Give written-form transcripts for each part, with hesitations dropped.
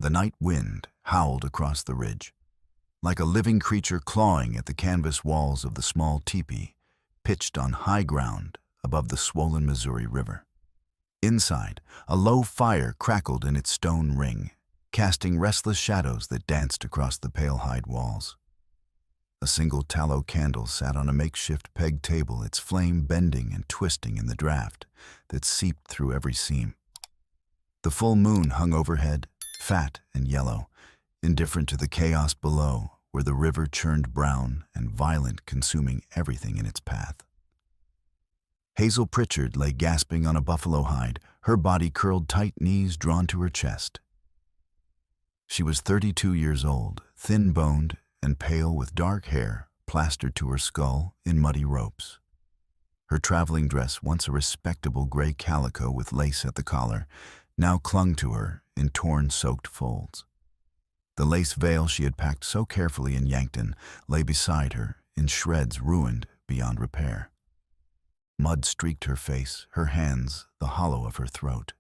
The night wind howled across the ridge, like a living creature clawing at the canvas walls of the small teepee, pitched on high ground above the swollen Missouri River. Inside, a low fire crackled in its stone ring, casting restless shadows that danced across the pale hide walls. A single tallow candle sat on a makeshift peg table, its flame bending and twisting in the draft that seeped through every seam. The full moon hung overhead, fat and yellow, indifferent to the chaos below, where the river churned brown and violent, consuming everything in its path. Hazel Pritchard lay gasping on a buffalo hide, her body curled tight, knees drawn to her chest. She was 32 years old, thin-boned and pale, with dark hair plastered to her skull in muddy ropes. Her traveling dress, once a respectable gray calico with lace at the collar, now clung to her in torn, soaked folds. The lace veil she had packed so carefully in Yankton lay beside her, in shreds, ruined beyond repair. Mud streaked her face, her hands the hollow of her throat.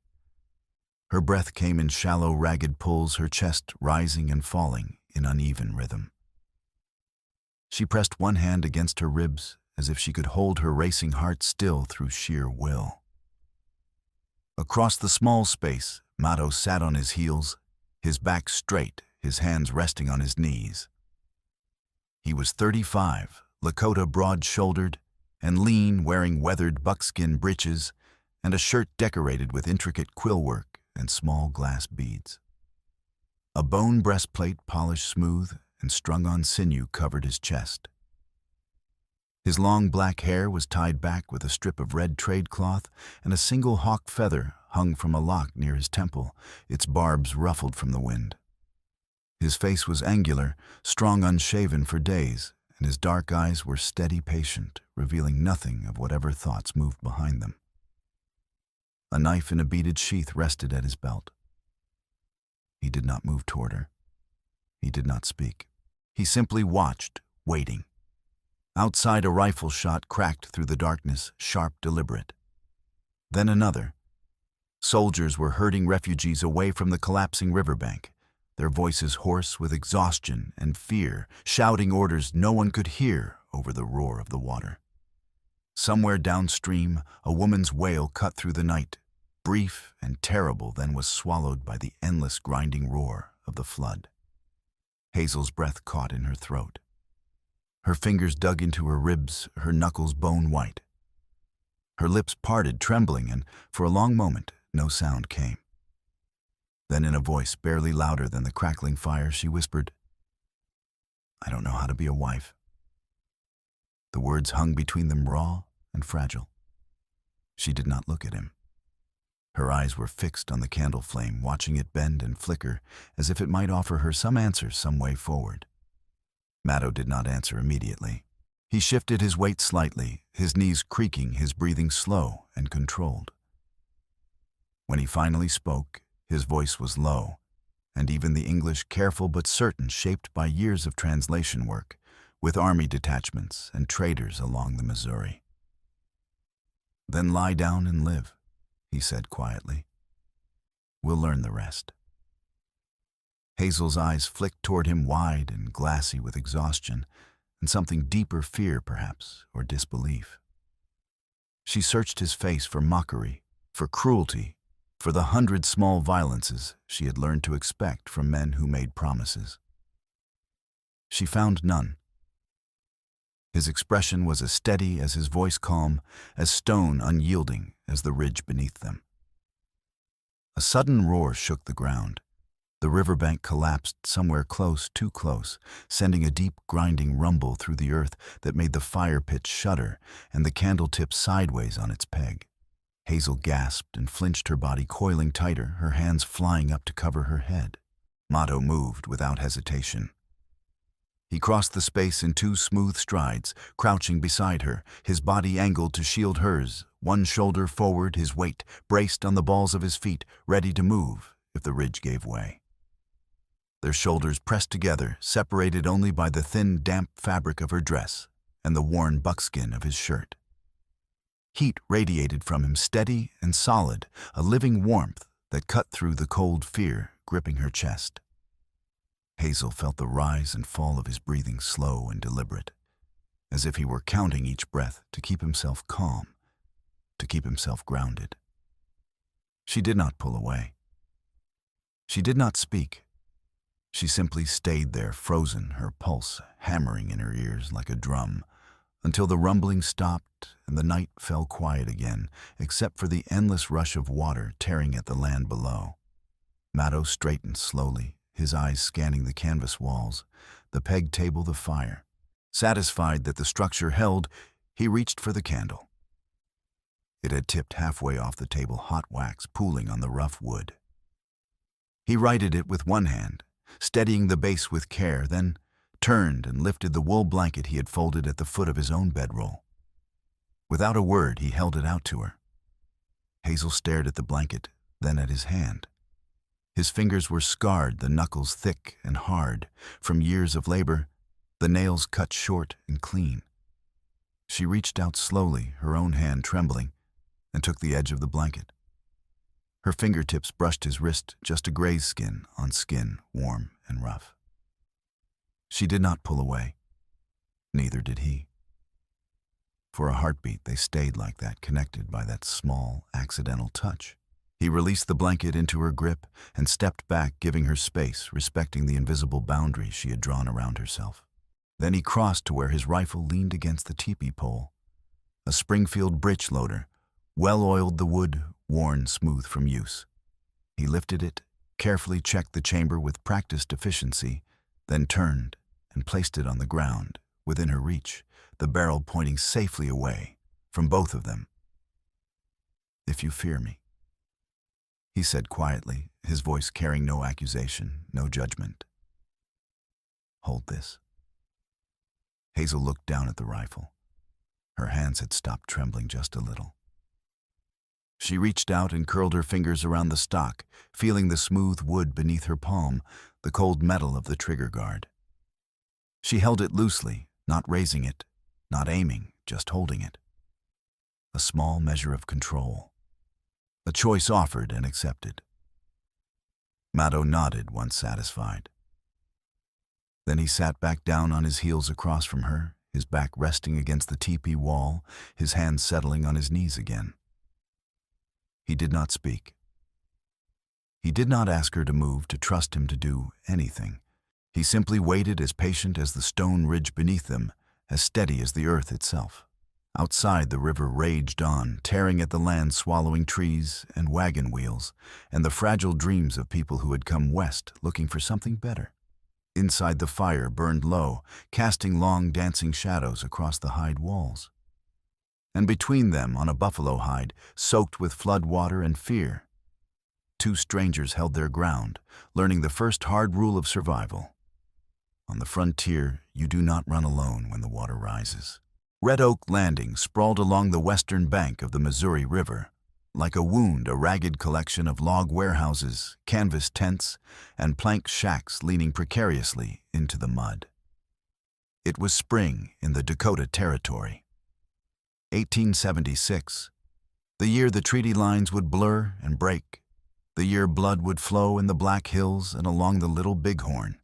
Her breath came in shallow, ragged pulls, her chest rising and falling in uneven rhythm. She pressed one hand against her ribs as if she could hold her racing heart still through sheer will. Across the small space, Mato sat on his heels, his back straight, his hands resting on his knees. He was 35, Lakota, broad-shouldered and lean, wearing weathered buckskin breeches and a shirt decorated with intricate quill work and small glass beads. A bone breastplate, polished smooth and strung on sinew, covered his chest. His long black hair was tied back with a strip of red trade cloth, and a single hawk feather hung from a lock near his temple, its barbs ruffled from the wind. His face was angular, strong, unshaven for days, and his dark eyes were steady, patient, revealing nothing of whatever thoughts moved behind them. A knife in a beaded sheath rested at his belt. He did not move toward her. He did not speak. He simply watched, waiting. Outside, a rifle shot cracked through the darkness, sharp, deliberate. Then another. Soldiers were herding refugees away from the collapsing riverbank, their voices hoarse with exhaustion and fear, shouting orders no one could hear over the roar of the water. Somewhere downstream, a woman's wail cut through the night, brief and terrible, then was swallowed by the endless grinding roar of the flood. Hazel's breath caught in her throat. Her fingers dug into her ribs, her knuckles bone white. Her lips parted, trembling, and for a long moment no sound came. Then, in a voice barely louder than the crackling fire, she whispered, "I don't know how to be a wife." The words hung between them, raw and fragile. She did not look at him. Her eyes were fixed on the candle flame, watching it bend and flicker as if it might offer her some answer, some way forward. Mato did not answer immediately. He shifted his weight slightly, his knees creaking, his breathing slow and controlled. When he finally spoke, his voice was low, and even the English careful but certain, shaped by years of translation work, with army detachments and traders along the Missouri. "Then lie down and live," he said quietly. "We'll learn the rest." Hazel's eyes flicked toward him, wide and glassy with exhaustion, and something deeper, fear perhaps, or disbelief. She searched his face for mockery, for cruelty, for the 100 small violences she had learned to expect from men who made promises. She found none. His expression was as steady as his voice, calm, as stone unyielding as the ridge beneath them. A sudden roar shook the ground. The riverbank collapsed somewhere close, too close, sending a deep, grinding rumble through the earth that made the fire pit shudder and the candle tip sideways on its peg. Hazel gasped and flinched, her body coiling tighter, her hands flying up to cover her head. Mato moved without hesitation. He crossed the space in 2 smooth strides, crouching beside her, his body angled to shield hers, one shoulder forward, his weight braced on the balls of his feet, ready to move if the ridge gave way. Their shoulders pressed together, separated only by the thin, damp fabric of her dress and the worn buckskin of his shirt. Heat radiated from him, steady and solid, a living warmth that cut through the cold fear gripping her chest. Hazel felt the rise and fall of his breathing slow and deliberate, as if he were counting each breath to keep himself calm, to keep himself grounded. She did not pull away. She did not speak. She simply stayed there, frozen, her pulse hammering in her ears like a drum, until the rumbling stopped and the night fell quiet again, except for the endless rush of water tearing at the land below. Maddo straightened slowly, his eyes scanning the canvas walls, the peg table, the fire. Satisfied that the structure held, he reached for the candle. It had tipped halfway off the table, hot wax pooling on the rough wood. He righted it with one hand, steadying the base with care, then turned and lifted the wool blanket he had folded at the foot of his own bedroll. Without a word, he held it out to her. Hazel stared at the blanket, then at his hand. His fingers were scarred, the knuckles thick and hard, from years of labor, the nails cut short and clean. She reached out slowly, her own hand trembling, and took the edge of the blanket. Her fingertips brushed his wrist, just a grazed skin on skin, warm and rough. She did not pull away. Neither did he. For a heartbeat, they stayed like that, connected by that small, accidental touch. He released the blanket into her grip and stepped back, giving her space, respecting the invisible boundary she had drawn around herself. Then he crossed to where his rifle leaned against the teepee pole. A Springfield breech loader, well-oiled, the wood worn smooth from use. He lifted it, carefully checked the chamber with practiced efficiency, then turned and placed it on the ground, within her reach, the barrel pointing safely away from both of them. "If you fear me," he said quietly, his voice carrying no accusation, no judgment. "Hold this." Hazel looked down at the rifle. Her hands had stopped trembling just a little. She reached out and curled her fingers around the stock, feeling the smooth wood beneath her palm, the cold metal of the trigger guard. She held it loosely, not raising it, not aiming, just holding it. A small measure of control. A choice offered and accepted. Maddo nodded once satisfied. Then he sat back down on his heels across from her, his back resting against the teepee wall, his hands settling on his knees again. He did not speak. He did not ask her to move, to trust him to do anything. He simply waited, as patient as the stone ridge beneath them, as steady as the earth itself. Outside, the river raged on, tearing at the land, swallowing trees and wagon wheels, and the fragile dreams of people who had come west looking for something better. Inside, the fire burned low, casting long dancing shadows across the hide walls. And between them, on a buffalo hide, soaked with flood water and fear, two strangers held their ground, learning the first hard rule of survival. On the frontier, you do not run alone when the water rises. Red Oak Landing sprawled along the western bank of the Missouri River, like a wound, a ragged collection of log warehouses, canvas tents, and plank shacks leaning precariously into the mud. It was spring in the Dakota Territory. 1876, the year the treaty lines would blur and break, the year blood would flow in the Black Hills and along the Little Bighorn,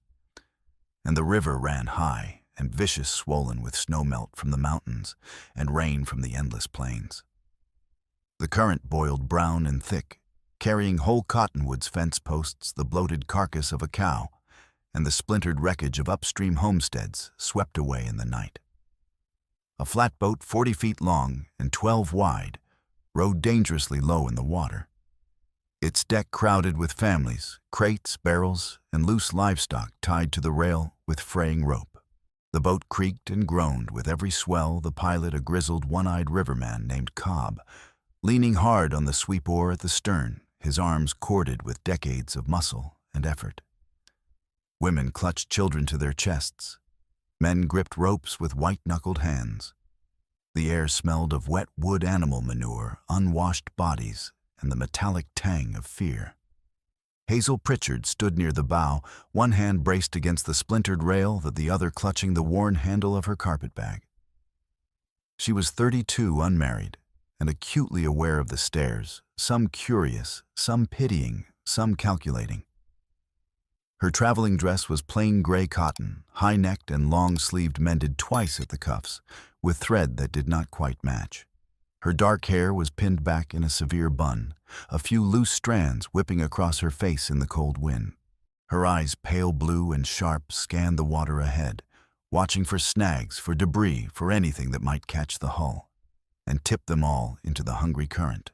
and the river ran high and vicious, swollen with snowmelt from the mountains and rain from the endless plains. The current boiled brown and thick, carrying whole cottonwoods, fence posts, the bloated carcass of a cow, and the splintered wreckage of upstream homesteads swept away in the night. A flatboat 40 feet long and 12 wide rode dangerously low in the water. Its deck crowded with families, crates, barrels, and loose livestock tied to the rail with fraying rope. The boat creaked and groaned with every swell, the pilot a grizzled, one-eyed riverman named Cobb, leaning hard on the sweep oar at the stern, his arms corded with decades of muscle and effort. Women clutched children to their chests. Men gripped ropes with white-knuckled hands. The air smelled of wet wood animal manure, unwashed bodies, and the metallic tang of fear. Hazel Pritchard stood near the bow, one hand braced against the splintered rail, the other clutching the worn handle of her carpetbag. She was 32, unmarried, and acutely aware of the stares, some curious, some pitying, some calculating. Her traveling dress was plain gray cotton, high-necked and long-sleeved, mended twice at the cuffs, with thread that did not quite match. Her dark hair was pinned back in a severe bun, a few loose strands whipping across her face in the cold wind. Her eyes, pale blue and sharp, scanned the water ahead, watching for snags, for debris, for anything that might catch the hull, and tip them all into the hungry current.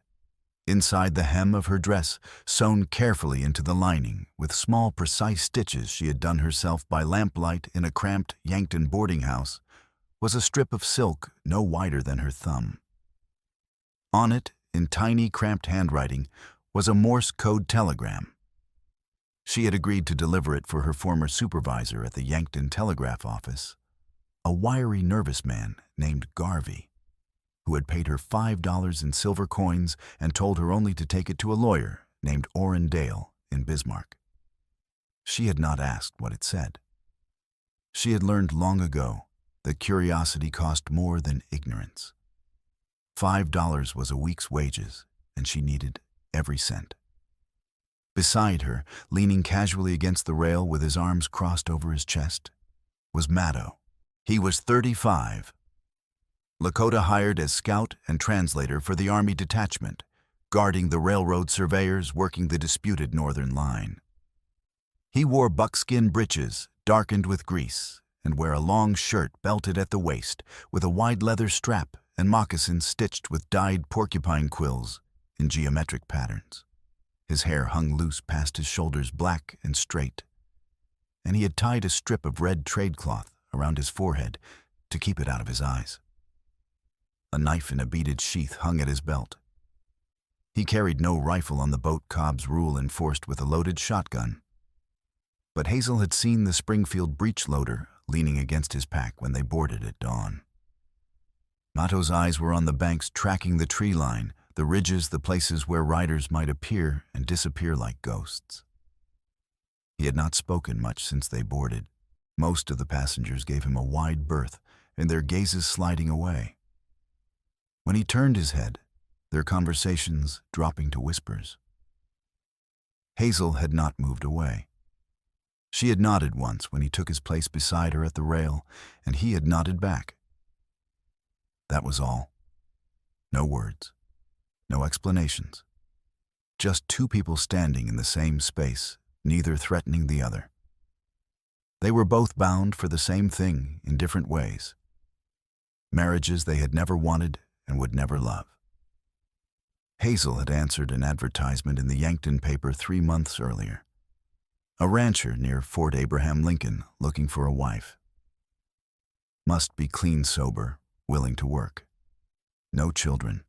Inside the hem of her dress, sewn carefully into the lining, with small precise stitches she had done herself by lamplight in a cramped Yankton boarding house, was a strip of silk no wider than her thumb. On it, in tiny cramped handwriting, was a Morse code telegram. She had agreed to deliver it for her former supervisor at the Yankton telegraph office, a wiry, nervous man named Garvey, who had paid her $5 in silver coins and told her only to take it to a lawyer named Orrin Dale in Bismarck. She had not asked what it said. She had learned long ago that curiosity cost more than ignorance. $5 was a week's wages, and she needed every cent. Beside her, leaning casually against the rail with his arms crossed over his chest, was Maddow. He was 35. Lakota hired as scout and translator for the Army detachment, guarding the railroad surveyors working the disputed northern line. He wore buckskin breeches, darkened with grease, and wore a long shirt belted at the waist with a wide leather strap and moccasins stitched with dyed porcupine quills in geometric patterns. His hair hung loose past his shoulders, black and straight, and he had tied a strip of red trade cloth around his forehead to keep it out of his eyes. A knife in a beaded sheath hung at his belt. He carried no rifle on the boat Cobb's rule enforced with a loaded shotgun. But Hazel had seen the Springfield breech loader leaning against his pack when they boarded at dawn. Mattow's eyes were on the banks, tracking the tree line, the ridges, the places where riders might appear and disappear like ghosts. He had not spoken much since they boarded. Most of the passengers gave him a wide berth, and their gazes sliding away. When he turned his head, their conversations dropping to whispers. Hazel had not moved away. She had nodded once when he took his place beside her at the rail, and he had nodded back. That was all. No words, no explanations. Just two people standing in the same space, neither threatening the other. They were both bound for the same thing in different ways. Marriages they had never wanted and would never love. Hazel had answered an advertisement in the Yankton paper 3 months earlier. A rancher near Fort Abraham Lincoln looking for a wife. Must be clean sober, willing to work. No children.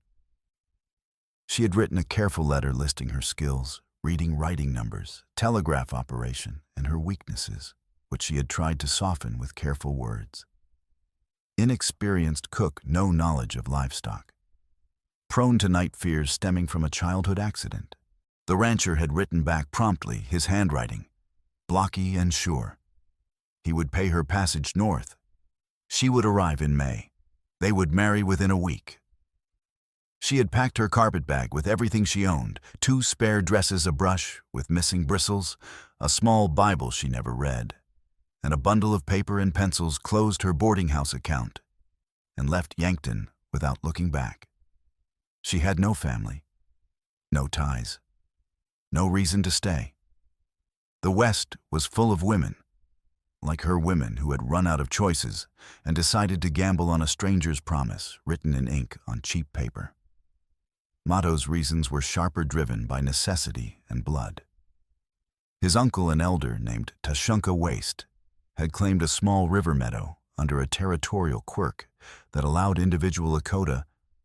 She had written a careful letter listing her skills, reading writing numbers, telegraph operation, and her weaknesses, which she had tried to soften with careful words. Inexperienced cook, no knowledge of livestock. Prone to night fears stemming from a childhood accident. The rancher had written back promptly, his handwriting, blocky and sure. He would pay her passage north. She would arrive in May. They would marry within a week. She had packed her carpetbag with everything she owned, 2 spare dresses, a brush with missing bristles, a small Bible she never read, and a bundle of paper and pencils, closed her boarding house account, and left Yankton without looking back. She had no family, no ties, no reason to stay. The West was full of women, like her women who had run out of choices and decided to gamble on a stranger's promise written in ink on cheap paper. Mattow's reasons were sharper, driven by necessity and blood. His uncle, an elder named Tashunka Waste, had claimed a small river meadow under a territorial quirk that allowed individual Lakota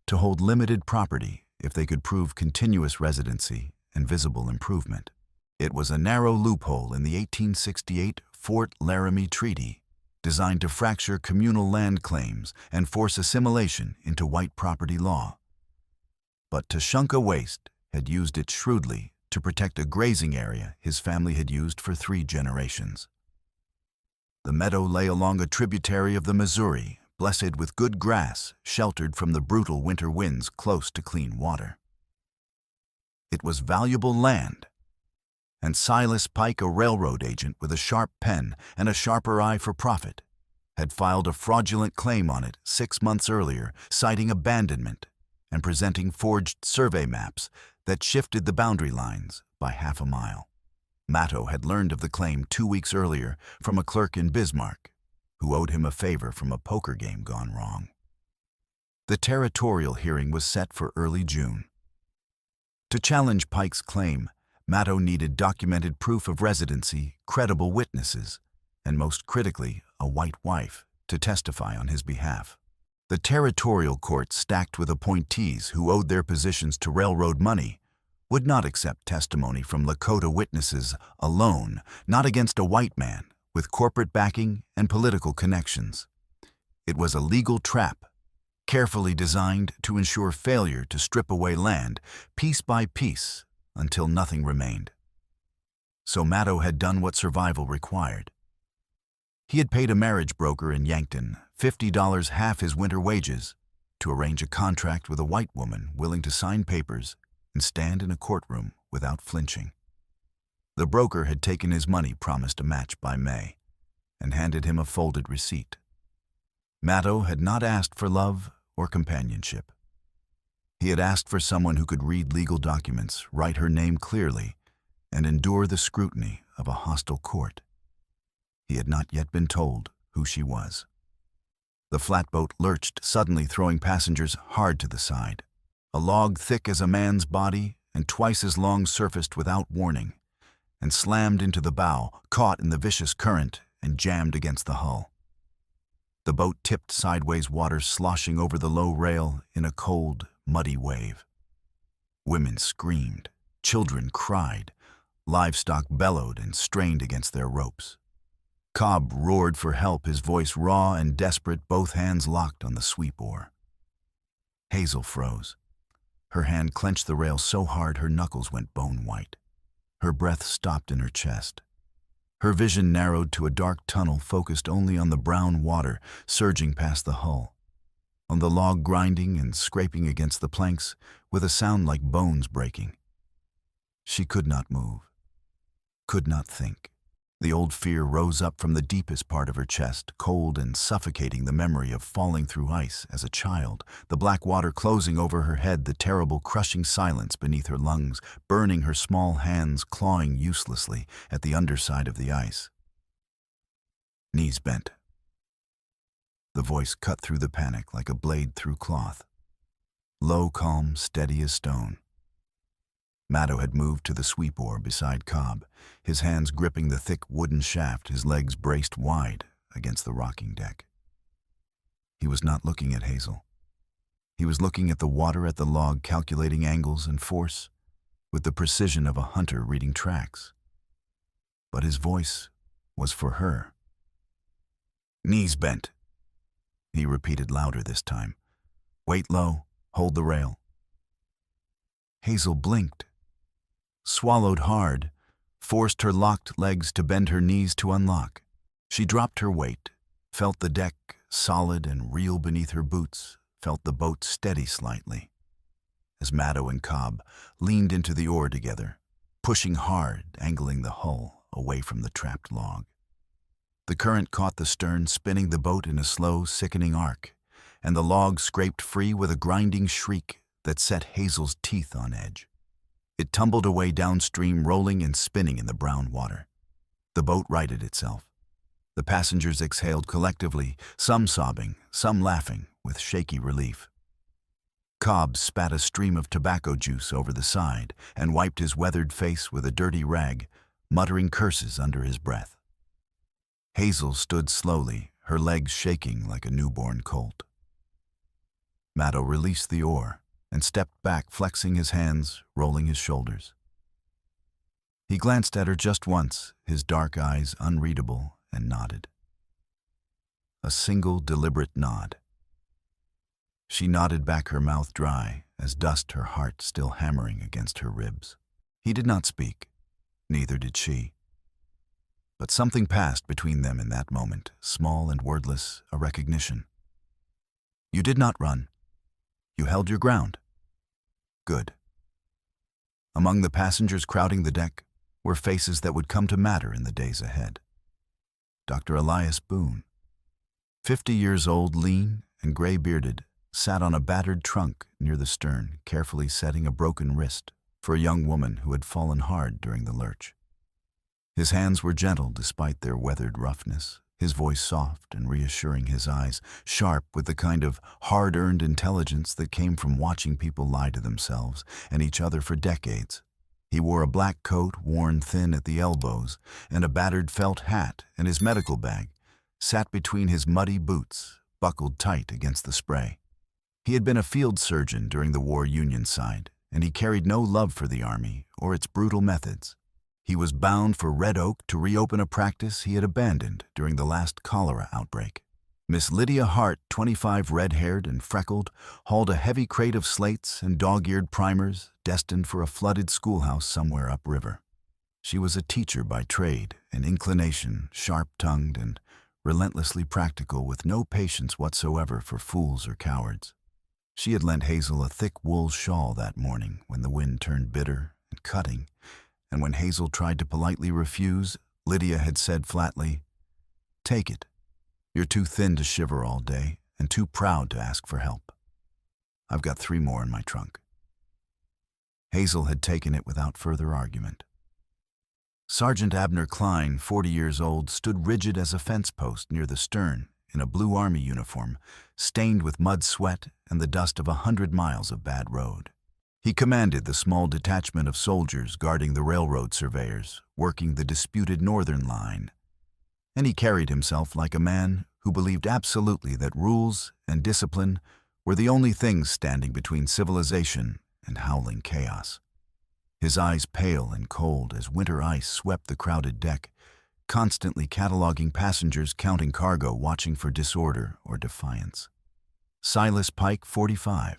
to hold limited property if they could prove continuous residency and visible improvement. It was a narrow loophole in the 1868 Fort Laramie Treaty, designed to fracture communal land claims and force assimilation into white property law. But Tashunka Waste had used it shrewdly to protect a grazing area his family had used for 3 generations. The meadow lay along a tributary of the Missouri, blessed with good grass, sheltered from the brutal winter winds, close to clean water. It was valuable land, and Silas Pike, a railroad agent with a sharp pen and a sharper eye for profit, had filed a fraudulent claim on it 6 months earlier, citing abandonment and presenting forged survey maps that shifted the boundary lines by half a mile. Matto had learned of the claim 2 weeks earlier from a clerk in Bismarck, who owed him a favor from a poker game gone wrong. The territorial hearing was set for early June. To challenge Pike's claim, Matto needed documented proof of residency, credible witnesses, and most critically, a white wife to testify on his behalf. The territorial court, stacked with appointees who owed their positions to railroad money, would not accept testimony from Lakota witnesses alone, not against a white man with corporate backing and political connections. It was a legal trap, carefully designed to ensure failure to strip away land piece by piece until nothing remained. So Matto had done what survival required. He had paid a marriage broker in Yankton $50, half his winter wages, to arrange a contract with a white woman willing to sign papers and stand in a courtroom without flinching. The broker had taken his money promised a match by May and handed him a folded receipt. Matto had not asked for love or companionship. He had asked for someone who could read legal documents, write her name clearly, and endure the scrutiny of a hostile court. He had not yet been told who she was. The flatboat lurched, suddenly throwing passengers hard to the side. A log thick as a man's body and twice as long surfaced without warning and slammed into the bow, caught in the vicious current, and jammed against the hull. The boat tipped sideways, water sloshing over the low rail in a cold, muddy wave. Women screamed, children cried, livestock bellowed and strained against their ropes. Cobb roared for help, his voice raw and desperate, both hands locked on the sweep oar. Hazel froze. Her hand clenched the rail so hard her knuckles went bone white. Her breath stopped in her chest. Her vision narrowed to a dark tunnel focused only on the brown water surging past the hull, on the log grinding and scraping against the planks with a sound like bones breaking. She could not move, could not think. The old fear rose up from the deepest part of her chest, cold and suffocating, the memory of falling through ice as a child, the black water closing over her head, the terrible crushing silence beneath her lungs, burning her small hands, clawing uselessly at the underside of the ice. Knees bent. The voice cut through the panic like a blade through cloth. Low, calm, steady as stone. Matto had moved to the sweep oar beside Cobb, his hands gripping the thick wooden shaft, his legs braced wide against the rocking deck. He was not looking at Hazel. He was looking at the water, at the log, calculating angles and force with the precision of a hunter reading tracks. But his voice was for her. "Knees bent," he repeated louder this time. "Weight low, hold the rail." Hazel blinked, swallowed hard, forced her locked legs to bend, her knees to unlock. She dropped her weight, felt the deck solid and real beneath her boots, felt the boat steady slightly, as Matto and Cobb leaned into the oar together, pushing hard, angling the hull away from the trapped log. The current caught the stern, spinning the boat in a slow, sickening arc, and the log scraped free with a grinding shriek that set Hazel's teeth on edge. It tumbled away downstream, rolling and spinning in the brown water. The boat righted itself. The passengers exhaled collectively, some sobbing, some laughing with shaky relief. Cobb spat a stream of tobacco juice over the side and wiped his weathered face with a dirty rag, muttering curses under his breath. Hazel stood slowly, her legs shaking like a newborn colt. Matto released the oar and stepped back, flexing his hands, rolling his shoulders. He glanced at her just once, his dark eyes unreadable, and nodded. A single deliberate nod. She nodded back, her mouth dry as dust, her heart still hammering against her ribs. He did not speak, neither did she. But something passed between them in that moment, small and wordless, a recognition. You did not run. You held your ground. Good. Among the passengers crowding the deck were faces that would come to matter in the days ahead. Dr. Elias Boone, 50 years old, lean and gray-bearded, sat on a battered trunk near the stern, carefully setting a broken wrist for a young woman who had fallen hard during the lurch. His hands were gentle despite their weathered roughness, his voice soft and reassuring, his eyes sharp with the kind of hard-earned intelligence that came from watching people lie to themselves and each other for decades. He wore a black coat worn thin at the elbows and a battered felt hat, and his medical bag sat between his muddy boots, buckled tight against the spray. He had been a field surgeon during the war Union side, and he carried no love for the Army or its brutal methods. He was bound for Red Oak to reopen a practice he had abandoned during the last cholera outbreak. Miss Lydia Hart, 25, red-haired and freckled, hauled a heavy crate of slates and dog-eared primers destined for a flooded schoolhouse somewhere upriver. She was a teacher by trade, an inclination, sharp-tongued and relentlessly practical, with no patience whatsoever for fools or cowards. She had lent Hazel a thick wool shawl that morning when the wind turned bitter and cutting, and when Hazel tried to politely refuse, Lydia had said flatly, "Take it. You're too thin to shiver all day and too proud to ask for help. I've got 3 more in my trunk." Hazel had taken it without further argument. Sergeant Abner Klein, 40 years old, stood rigid as a fence post near the stern in a blue Army uniform, stained with mud, sweat, and the dust of 100 miles of bad road. He commanded the small detachment of soldiers guarding the railroad surveyors, working the disputed northern line. And he carried himself like a man who believed absolutely that rules and discipline were the only things standing between civilization and howling chaos. His eyes pale and cold as winter ice swept the crowded deck, constantly cataloging passengers, counting cargo, watching for disorder or defiance. Silas Pike, 45,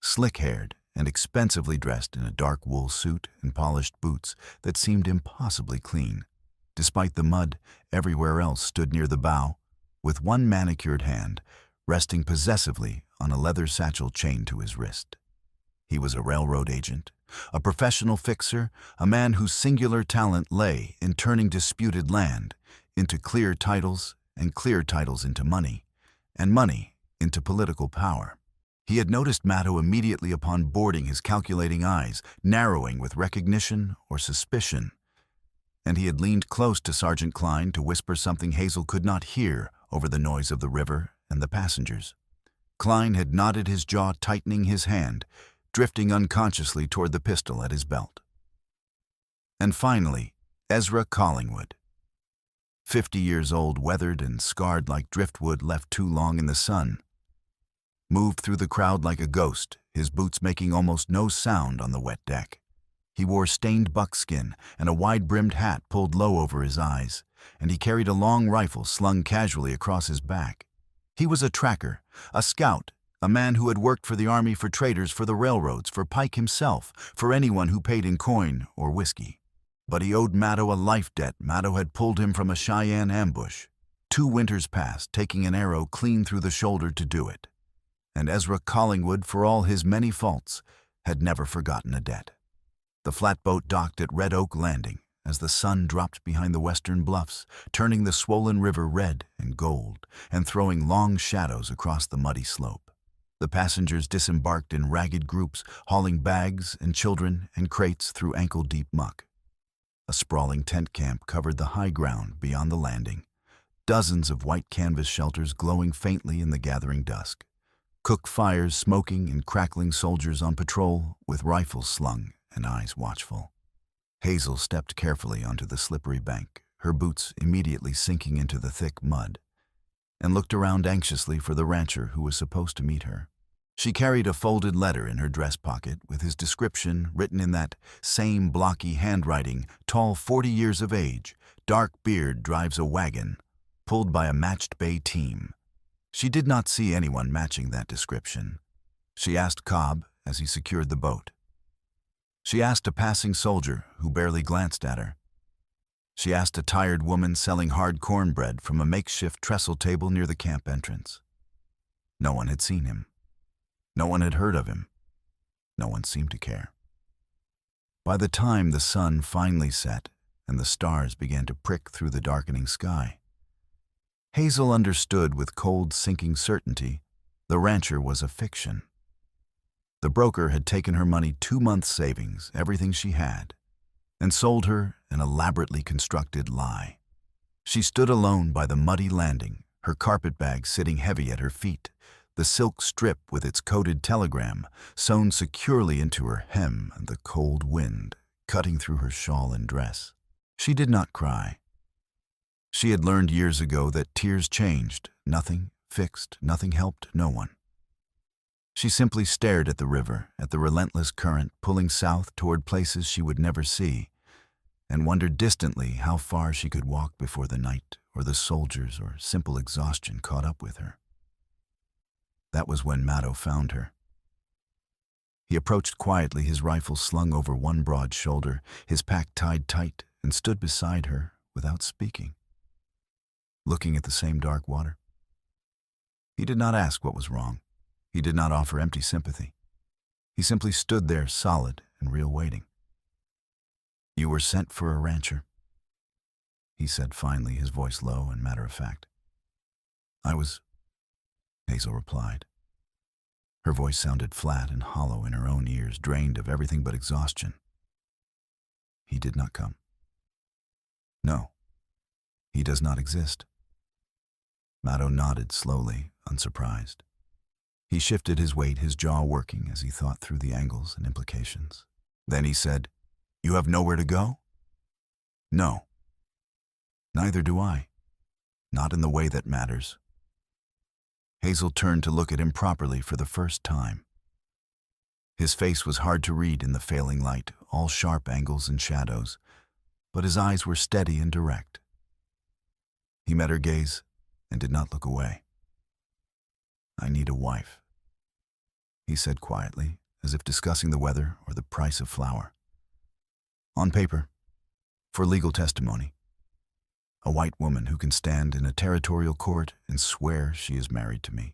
slick-haired and expensively dressed in a dark wool suit and polished boots that seemed impossibly clean, despite the mud everywhere else, stood near the bow, with one manicured hand resting possessively on a leather satchel chained to his wrist. He was a railroad agent, a professional fixer, a man whose singular talent lay in turning disputed land into clear titles, and clear titles into money, and money into political power. He had noticed Matto immediately upon boarding, his calculating eyes narrowing with recognition or suspicion, and he had leaned close to Sergeant Klein to whisper something Hazel could not hear over the noise of the river and the passengers. Klein had nodded, his jaw tightening, his hand drifting unconsciously toward the pistol at his belt. And finally, Ezra Collingwood, 50 years old, weathered and scarred like driftwood left too long in the sun, moved through the crowd like a ghost, his boots making almost no sound on the wet deck. He wore stained buckskin and a wide-brimmed hat pulled low over his eyes, and he carried a long rifle slung casually across his back. He was a tracker, a scout, a man who had worked for the Army, for traders, for the railroads, for Pike himself, for anyone who paid in coin or whiskey. But he owed Matto a life debt. Matto had pulled him from a Cheyenne ambush 2 winters past, taking an arrow clean through the shoulder to do it. And Ezra Collingwood, for all his many faults, had never forgotten a debt. The flatboat docked at Red Oak Landing as the sun dropped behind the western bluffs, turning the swollen river red and gold and throwing long shadows across the muddy slope. The passengers disembarked in ragged groups, hauling bags and children and crates through ankle-deep muck. A sprawling tent camp covered the high ground beyond the landing, dozens of white canvas shelters glowing faintly in the gathering dusk, cook fires smoking and crackling, soldiers on patrol with rifles slung and eyes watchful. Hazel stepped carefully onto the slippery bank, her boots immediately sinking into the thick mud, and looked around anxiously for the rancher who was supposed to meet her. She carried a folded letter in her dress pocket with his description written in that same blocky handwriting, tall, 40 years of age, dark beard, drives a wagon, pulled by a matched bay team. She did not see anyone matching that description. She asked Cobb as he secured the boat. She asked a passing soldier who barely glanced at her. She asked a tired woman selling hard cornbread from a makeshift trestle table near the camp entrance. No one had seen him. No one had heard of him. No one seemed to care. By the time the sun finally set and the stars began to prick through the darkening sky, Hazel understood with cold, sinking certainty the rancher was a fiction. The broker had taken her money, 2 months' savings, everything she had, and sold her an elaborately constructed lie. She stood alone by the muddy landing, her carpetbag sitting heavy at her feet, the silk strip with its coded telegram sewn securely into her hem, and the cold wind cutting through her shawl and dress. She did not cry. She had learned years ago that tears changed, nothing fixed, nothing helped no one. She simply stared at the river, at the relentless current pulling south toward places she would never see, and wondered distantly how far she could walk before the night or the soldiers or simple exhaustion caught up with her. That was when Maddo found her. He approached quietly, his rifle slung over one broad shoulder, his pack tied tight, and stood beside her without speaking, looking at the same dark water. He did not ask what was wrong. He did not offer empty sympathy. He simply stood there, solid and real, waiting. "You were sent for a rancher," he said finally, his voice low and matter-of-fact. "I was," Hazel replied. Her voice sounded flat and hollow in her own ears, drained of everything but exhaustion. "He did not come." "No, he does not exist." Maddo nodded slowly, unsurprised. He shifted his weight, his jaw working as he thought through the angles and implications. Then he said, "You have nowhere to go?" "No." "Neither do I. Not in the way that matters." Hazel turned to look at him properly for the first time. His face was hard to read in the failing light, all sharp angles and shadows, but his eyes were steady and direct. He met her gaze and did not look away. "I need a wife," he said quietly, as if discussing the weather or the price of flour. "On paper, for legal testimony. A white woman who can stand in a territorial court and swear she is married to me.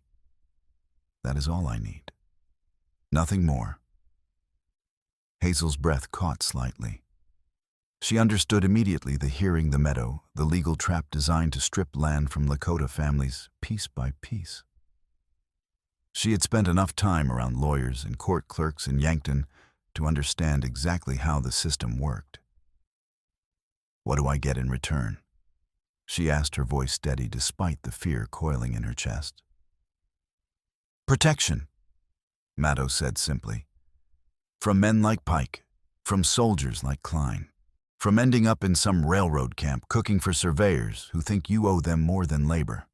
That is all I need. Nothing more." Hazel's breath caught slightly. She understood immediately the hearing the meadow, the legal trap designed to strip land from Lakota families piece by piece. She had spent enough time around lawyers and court clerks in Yankton to understand exactly how the system worked. "What do I get in return?" she asked, her voice steady despite the fear coiling in her chest. "Protection," Maddo said simply. "From men like Pike, from soldiers like Klein, from ending up in some railroad camp cooking for surveyors who think you owe them more than labor."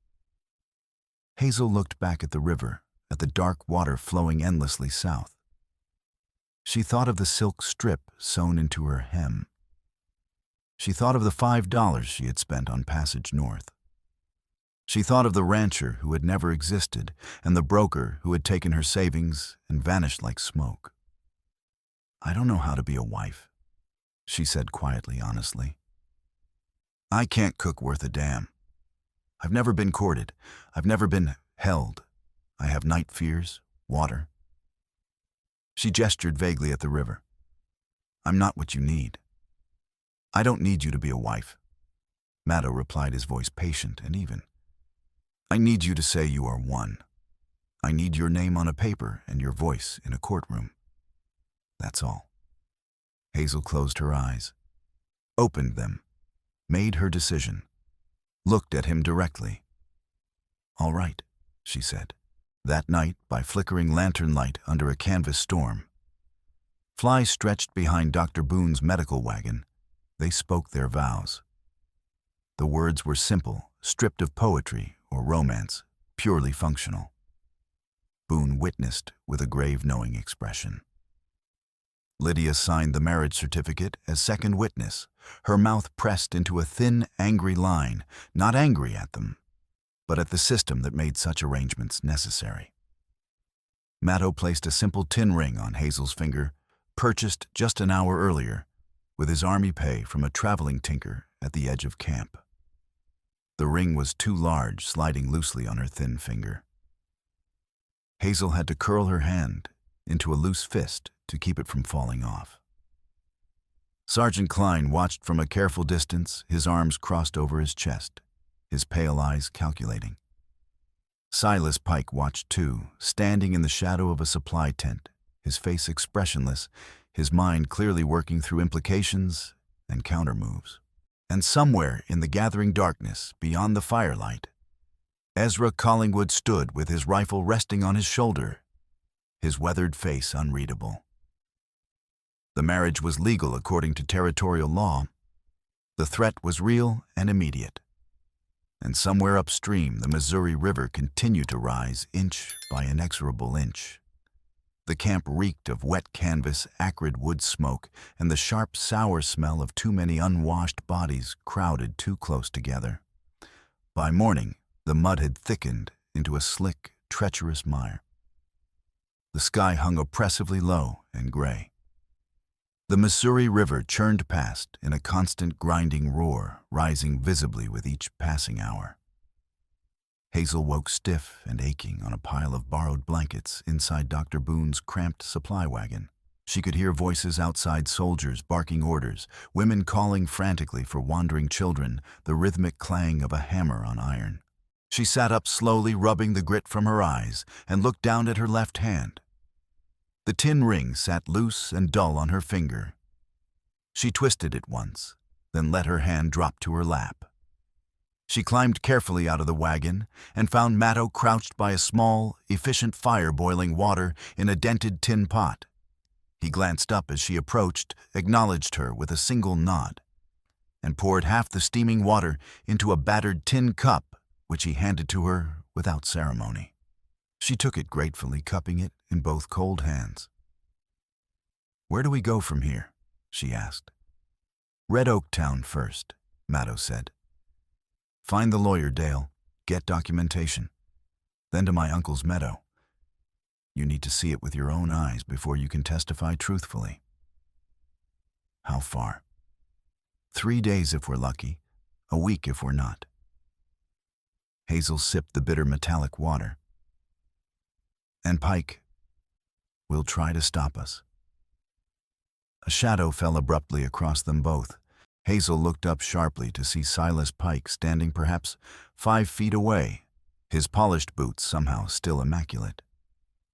Hazel looked back at the river, at the dark water flowing endlessly south. She thought of the silk strip sewn into her hem. She thought of the $5 she had spent on passage north. She thought of the rancher who had never existed and the broker who had taken her savings and vanished like smoke. "I don't know how to be a wife," she said quietly, honestly. "I can't cook worth a damn. I've never been courted. I've never been held. I have night fears, water." She gestured vaguely at the river. "I'm not what you need." "I don't need you to be a wife," Maddo replied, his voice patient and even. "I need you to say you are one. I need your name on a paper and your voice in a courtroom. That's all." Hazel closed her eyes, opened them, made her decision, looked at him directly. "All right," she said. That night, by flickering lantern light under a canvas storm, flies stretched behind Dr. Boone's medical wagon, they spoke their vows. The words were simple, stripped of poetry or romance, purely functional. Boone witnessed with a grave, knowing expression. Lydia signed the marriage certificate as second witness, her mouth pressed into a thin, angry line, not angry at them, but at the system that made such arrangements necessary. Maddo placed a simple tin ring on Hazel's finger, purchased just an hour earlier, with his army pay from a traveling tinker at the edge of camp. The ring was too large, sliding loosely on her thin finger. Hazel had to curl her hand into a loose fist to keep it from falling off. Sergeant Klein watched from a careful distance, his arms crossed over his chest, his pale eyes calculating. Silas Pike watched too, standing in the shadow of a supply tent, his face expressionless, his mind clearly working through implications and countermoves. And somewhere in the gathering darkness, beyond the firelight, Ezra Collingwood stood with his rifle resting on his shoulder, his weathered face unreadable. The marriage was legal according to territorial law. The threat was real and immediate. And somewhere upstream, the Missouri River continued to rise inch by inexorable inch. The camp reeked of wet canvas, acrid wood smoke, and the sharp, sour smell of too many unwashed bodies crowded too close together. By morning, the mud had thickened into a slick, treacherous mire. The sky hung oppressively low and gray. The Missouri River churned past in a constant grinding roar, rising visibly with each passing hour. Hazel woke stiff and aching on a pile of borrowed blankets inside Dr. Boone's cramped supply wagon. She could hear voices outside, soldiers barking orders, women calling frantically for wandering children, the rhythmic clang of a hammer on iron. She sat up slowly, rubbing the grit from her eyes, and looked down at her left hand. The tin ring sat loose and dull on her finger. She twisted it once, then let her hand drop to her lap. She climbed carefully out of the wagon and found Matto crouched by a small, efficient fire boiling water in a dented tin pot. He glanced up as she approached, acknowledged her with a single nod, and poured half the steaming water into a battered tin cup, which he handed to her without ceremony. She took it gratefully, cupping it in both cold hands. "Where do we go from here?" she asked. "Red Oak Town first," Matto said. "Find the lawyer, Dale. Get documentation. Then to my uncle's meadow. You need to see it with your own eyes before you can testify truthfully." "How far?" 3 days if we're lucky, a week if we're not." Hazel sipped the bitter metallic water. "And Pike will try to stop us." A shadow fell abruptly across them both. Hazel looked up sharply to see Silas Pike standing perhaps 5 feet away, his polished boots somehow still immaculate.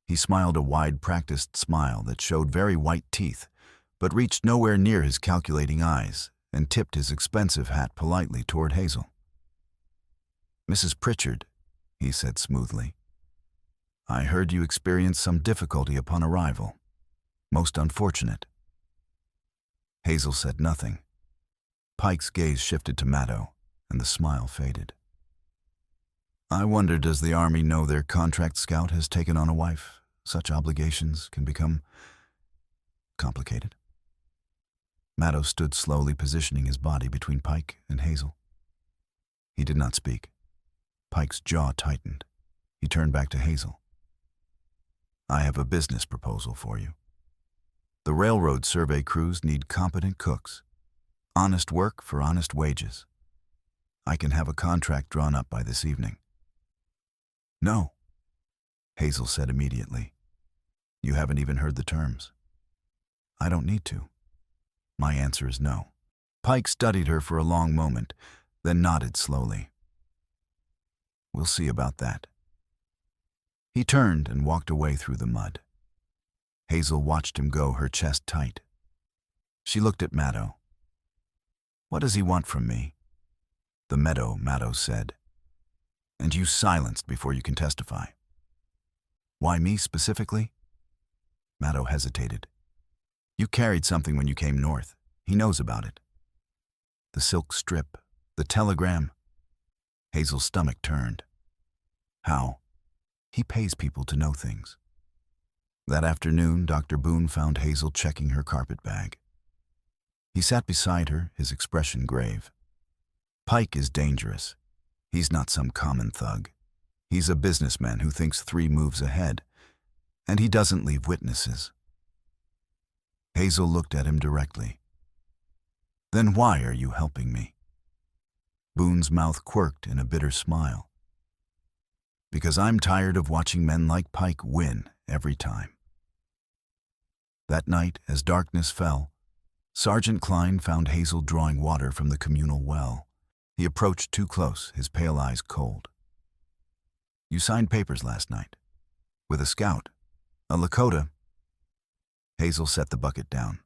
He smiled a wide, practiced smile that showed very white teeth, but reached nowhere near his calculating eyes, and tipped his expensive hat politely toward Hazel. "Mrs. Pritchard," he said smoothly, "I heard you experienced some difficulty upon arrival. Most unfortunate." Hazel said nothing. Pike's gaze shifted to Matto, and the smile faded. "I wonder, does the Army know their contract scout has taken on a wife? Such obligations can become complicated." Matto stood slowly, positioning his body between Pike and Hazel. He did not speak. Pike's jaw tightened. He turned back to Hazel. "I have a business proposal for you. The railroad survey crews need competent cooks. Honest work for honest wages. I can have a contract drawn up by this evening." "No," Hazel said immediately. "You haven't even heard the terms." "I don't need to. My answer is no." Pike studied her for a long moment, then nodded slowly. "We'll see about that." He turned and walked away through the mud. Hazel watched him go, her chest tight. She looked at Matto. "What does he want from me?" "The meadow," Matto said. "And you silenced before you can testify." "Why me specifically?" Matto hesitated. "You carried something when you came north. He knows about it." "The silk strip, the telegram." Hazel's stomach turned. "How?" "He pays people to know things." That afternoon, Dr. Boone found Hazel checking her carpet bag. He sat beside her, his expression grave. "Pike is dangerous. He's not some common thug. He's a businessman who thinks 3 moves ahead, and he doesn't leave witnesses." Hazel looked at him directly. "Then why are you helping me?" Boone's mouth quirked in a bitter smile. Because I'm tired of watching men like Pike win every time. That night, as darkness fell, Sergeant Klein found Hazel drawing water from the communal well. He approached too close, his pale eyes cold. "You signed papers last night. With a scout. A Lakota." Hazel set the bucket down.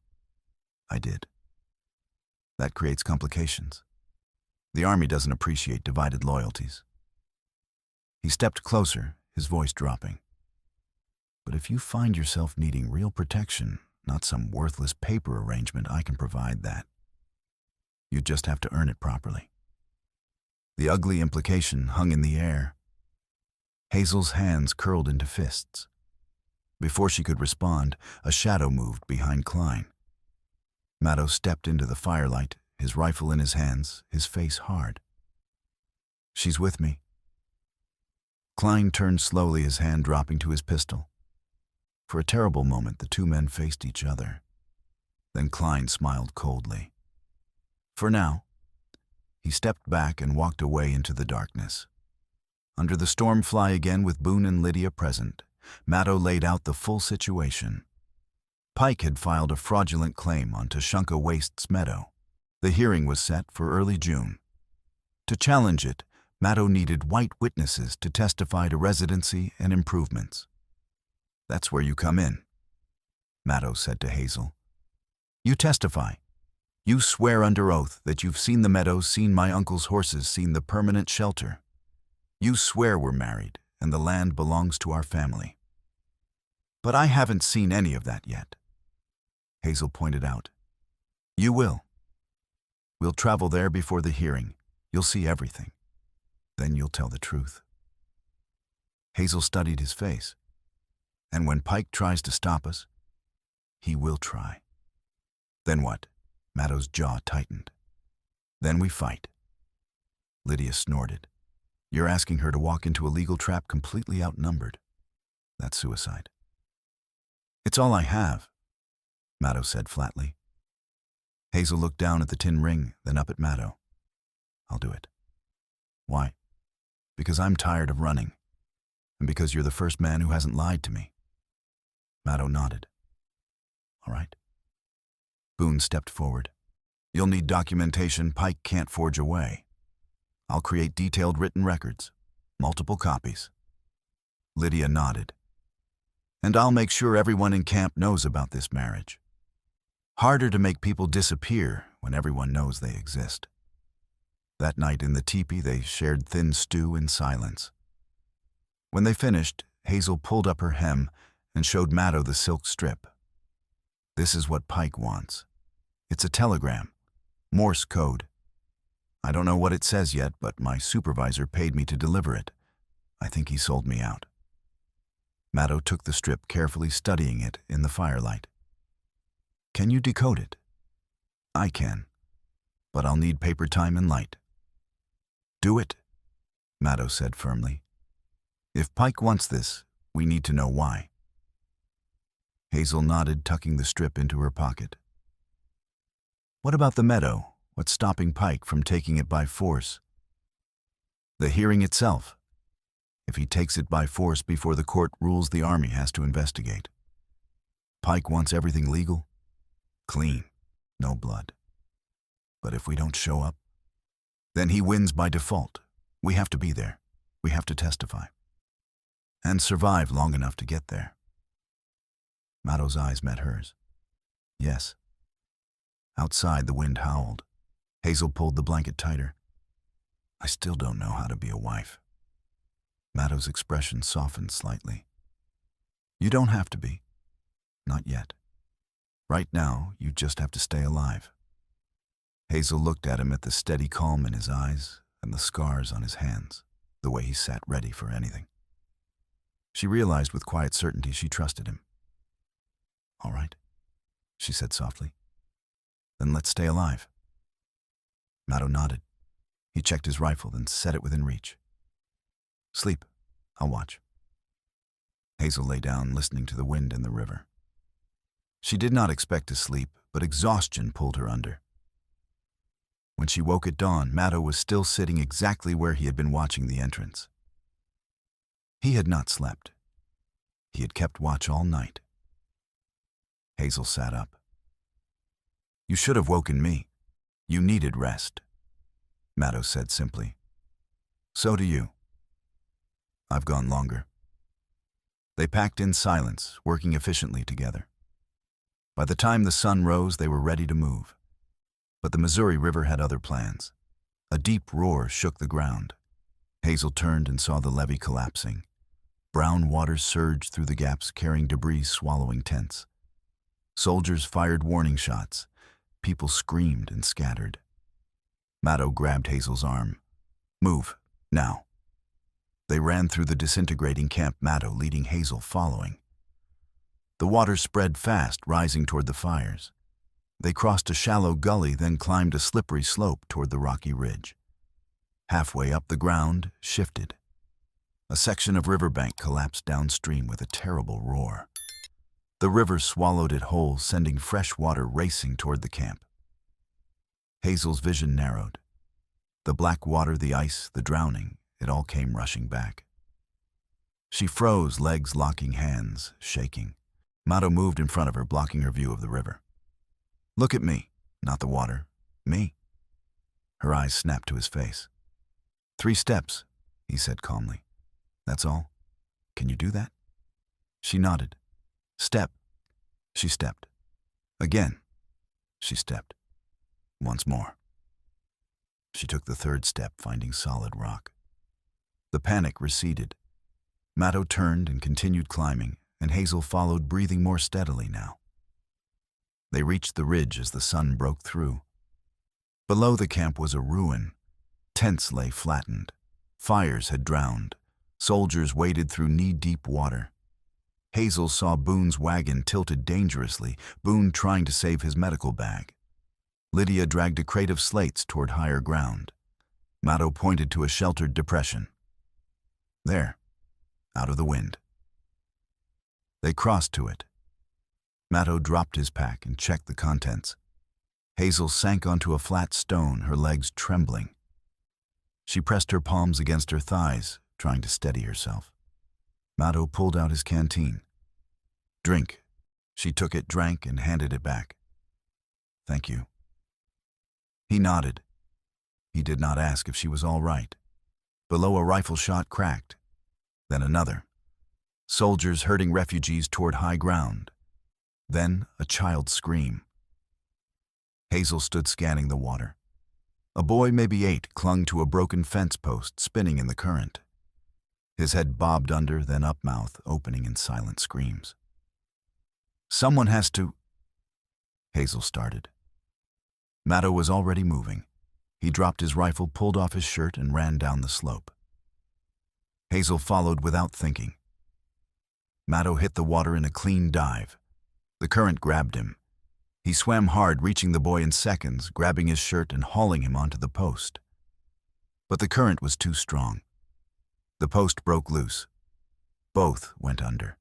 "I did. That creates complications. The Army doesn't appreciate divided loyalties." He stepped closer, his voice dropping. "But if you find yourself needing real protection, not some worthless paper arrangement, I can provide that. You just have to earn it properly." The ugly implication hung in the air. Hazel's hands curled into fists. Before she could respond, a shadow moved behind Klein. Maddow stepped into the firelight, his rifle in his hands, his face hard. "She's with me." Klein turned slowly, his hand dropping to his pistol. For a terrible moment, the two men faced each other. Then Klein smiled coldly. "For now." He stepped back and walked away into the darkness. Under the storm fly again, with Boone and Lydia present, Maddow laid out the full situation. Pike had filed a fraudulent claim on Tushunka Wastes Meadow. The hearing was set for early June. To challenge it, Maddow needed white witnesses to testify to residency and improvements. "That's where you come in," Maddow said to Hazel. "You testify. You swear under oath that you've seen the meadows, seen my uncle's horses, seen the permanent shelter. You swear we're married and the land belongs to our family." "But I haven't seen any of that yet," Hazel pointed out. "You will. We'll travel there before the hearing. You'll see everything. Then you'll tell the truth." Hazel studied his face. "And when Pike tries to stop us, he will try." "Then what?" Maddow's jaw tightened. "Then we fight." Lydia snorted. "You're asking her to walk into a legal trap completely outnumbered. That's suicide." "It's all I have," Maddow said flatly. Hazel looked down at the tin ring, then up at Maddow. "I'll do it." "Why?" "Because I'm tired of running, and because you're the first man who hasn't lied to me." Maddow nodded. "All right." Boone stepped forward. "You'll need documentation Pike can't forge away. I'll create detailed written records, multiple copies." Lydia nodded. "And I'll make sure everyone in camp knows about this marriage. Harder to make people disappear when everyone knows they exist." That night in the teepee, they shared thin stew in silence. When they finished, Hazel pulled up her hem and showed Maddow the silk strip. "This is what Pike wants. It's a telegram, Morse code. I don't know what it says yet, but my supervisor paid me to deliver it. I think he sold me out." Maddow took the strip, carefully studying it in the firelight. "Can you decode it?" "I can, but I'll need paper, time, and light." "Do it," Maddow said firmly. "If Pike wants this, we need to know why." Hazel nodded, tucking the strip into her pocket. "What about the meadow? What's stopping Pike from taking it by force?" "The hearing itself. If he takes it by force before the court rules, the Army has to investigate. Pike wants everything legal, clean, no blood. But if we don't show up, then he wins by default. We have to be there. We have to testify. And survive long enough to get there." Maddow's eyes met hers. "Yes." Outside, the wind howled. Hazel pulled the blanket tighter. "I still don't know how to be a wife." Maddow's expression softened slightly. "You don't have to be. Not yet. Right now, you just have to stay alive." Hazel looked at him, at the steady calm in his eyes and the scars on his hands, the way he sat ready for anything. She realized with quiet certainty she trusted him. "All right," she said softly. "Then let's stay alive." Maddow nodded. He checked his rifle, then set it within reach. "Sleep. I'll watch." Hazel lay down, listening to the wind and the river. She did not expect to sleep, but exhaustion pulled her under. When she woke at dawn, Maddow was still sitting exactly where he had been watching the entrance. He had not slept. He had kept watch all night. Hazel sat up. "You should have woken me. You needed rest," Maddow said simply. "So do you. I've gone longer." They packed in silence, working efficiently together. By the time the sun rose, they were ready to move. But the Missouri River had other plans. A deep roar shook the ground. Hazel turned and saw the levee collapsing. Brown water surged through the gaps, carrying debris, swallowing tents. Soldiers fired warning shots. People screamed and scattered. Maddow grabbed Hazel's arm. "Move, now." They ran through the disintegrating camp, Maddow leading, Hazel following. The water spread fast, rising toward the fires. They crossed a shallow gully, then climbed a slippery slope toward the rocky ridge. Halfway up, the ground shifted. A section of riverbank collapsed downstream with a terrible roar. The river swallowed it whole, sending fresh water racing toward the camp. Hazel's vision narrowed. The black water, the ice, the drowning, it all came rushing back. She froze, legs locking, hands shaking. Maddow moved in front of her, blocking her view of the river. "Look at me, not the water. Me." Her eyes snapped to his face. "3 steps," he said calmly. "That's all? Can you do that?" She nodded. "Step." She stepped. Again. She stepped. Once more. She took the 3rd step, finding solid rock. The panic receded. Maddow turned and continued climbing, and Hazel followed, breathing more steadily now. They reached the ridge as the sun broke through. Below the camp was a ruin. Tents lay flattened. Fires had drowned. Soldiers waded through knee-deep water. Hazel saw Boone's wagon tilted dangerously, Boone trying to save his medical bag. Lydia dragged a crate of slates toward higher ground. Maddow pointed to a sheltered depression. "There, out of the wind." They crossed to it. Maddow dropped his pack and checked the contents. Hazel sank onto a flat stone, her legs trembling. She pressed her palms against her thighs, trying to steady herself. Maddow pulled out his canteen. "Drink." She took it, drank, and handed it back. "Thank you." He nodded. He did not ask if she was all right. Below, a rifle shot cracked. Then another. Soldiers herding refugees toward high ground. Then a child's scream. Hazel stood scanning the water. A boy, maybe 8, clung to a broken fence post, spinning in the current. His head bobbed under, then up, mouth opening in silent screams. "Someone has to—" Hazel started. Maddow was already moving. He dropped his rifle, pulled off his shirt, and ran down the slope. Hazel followed without thinking. Maddow hit the water in a clean dive. The current grabbed him. He swam hard, reaching the boy in seconds, grabbing his shirt and hauling him onto the post. But the current was too strong. The post broke loose. Both went under.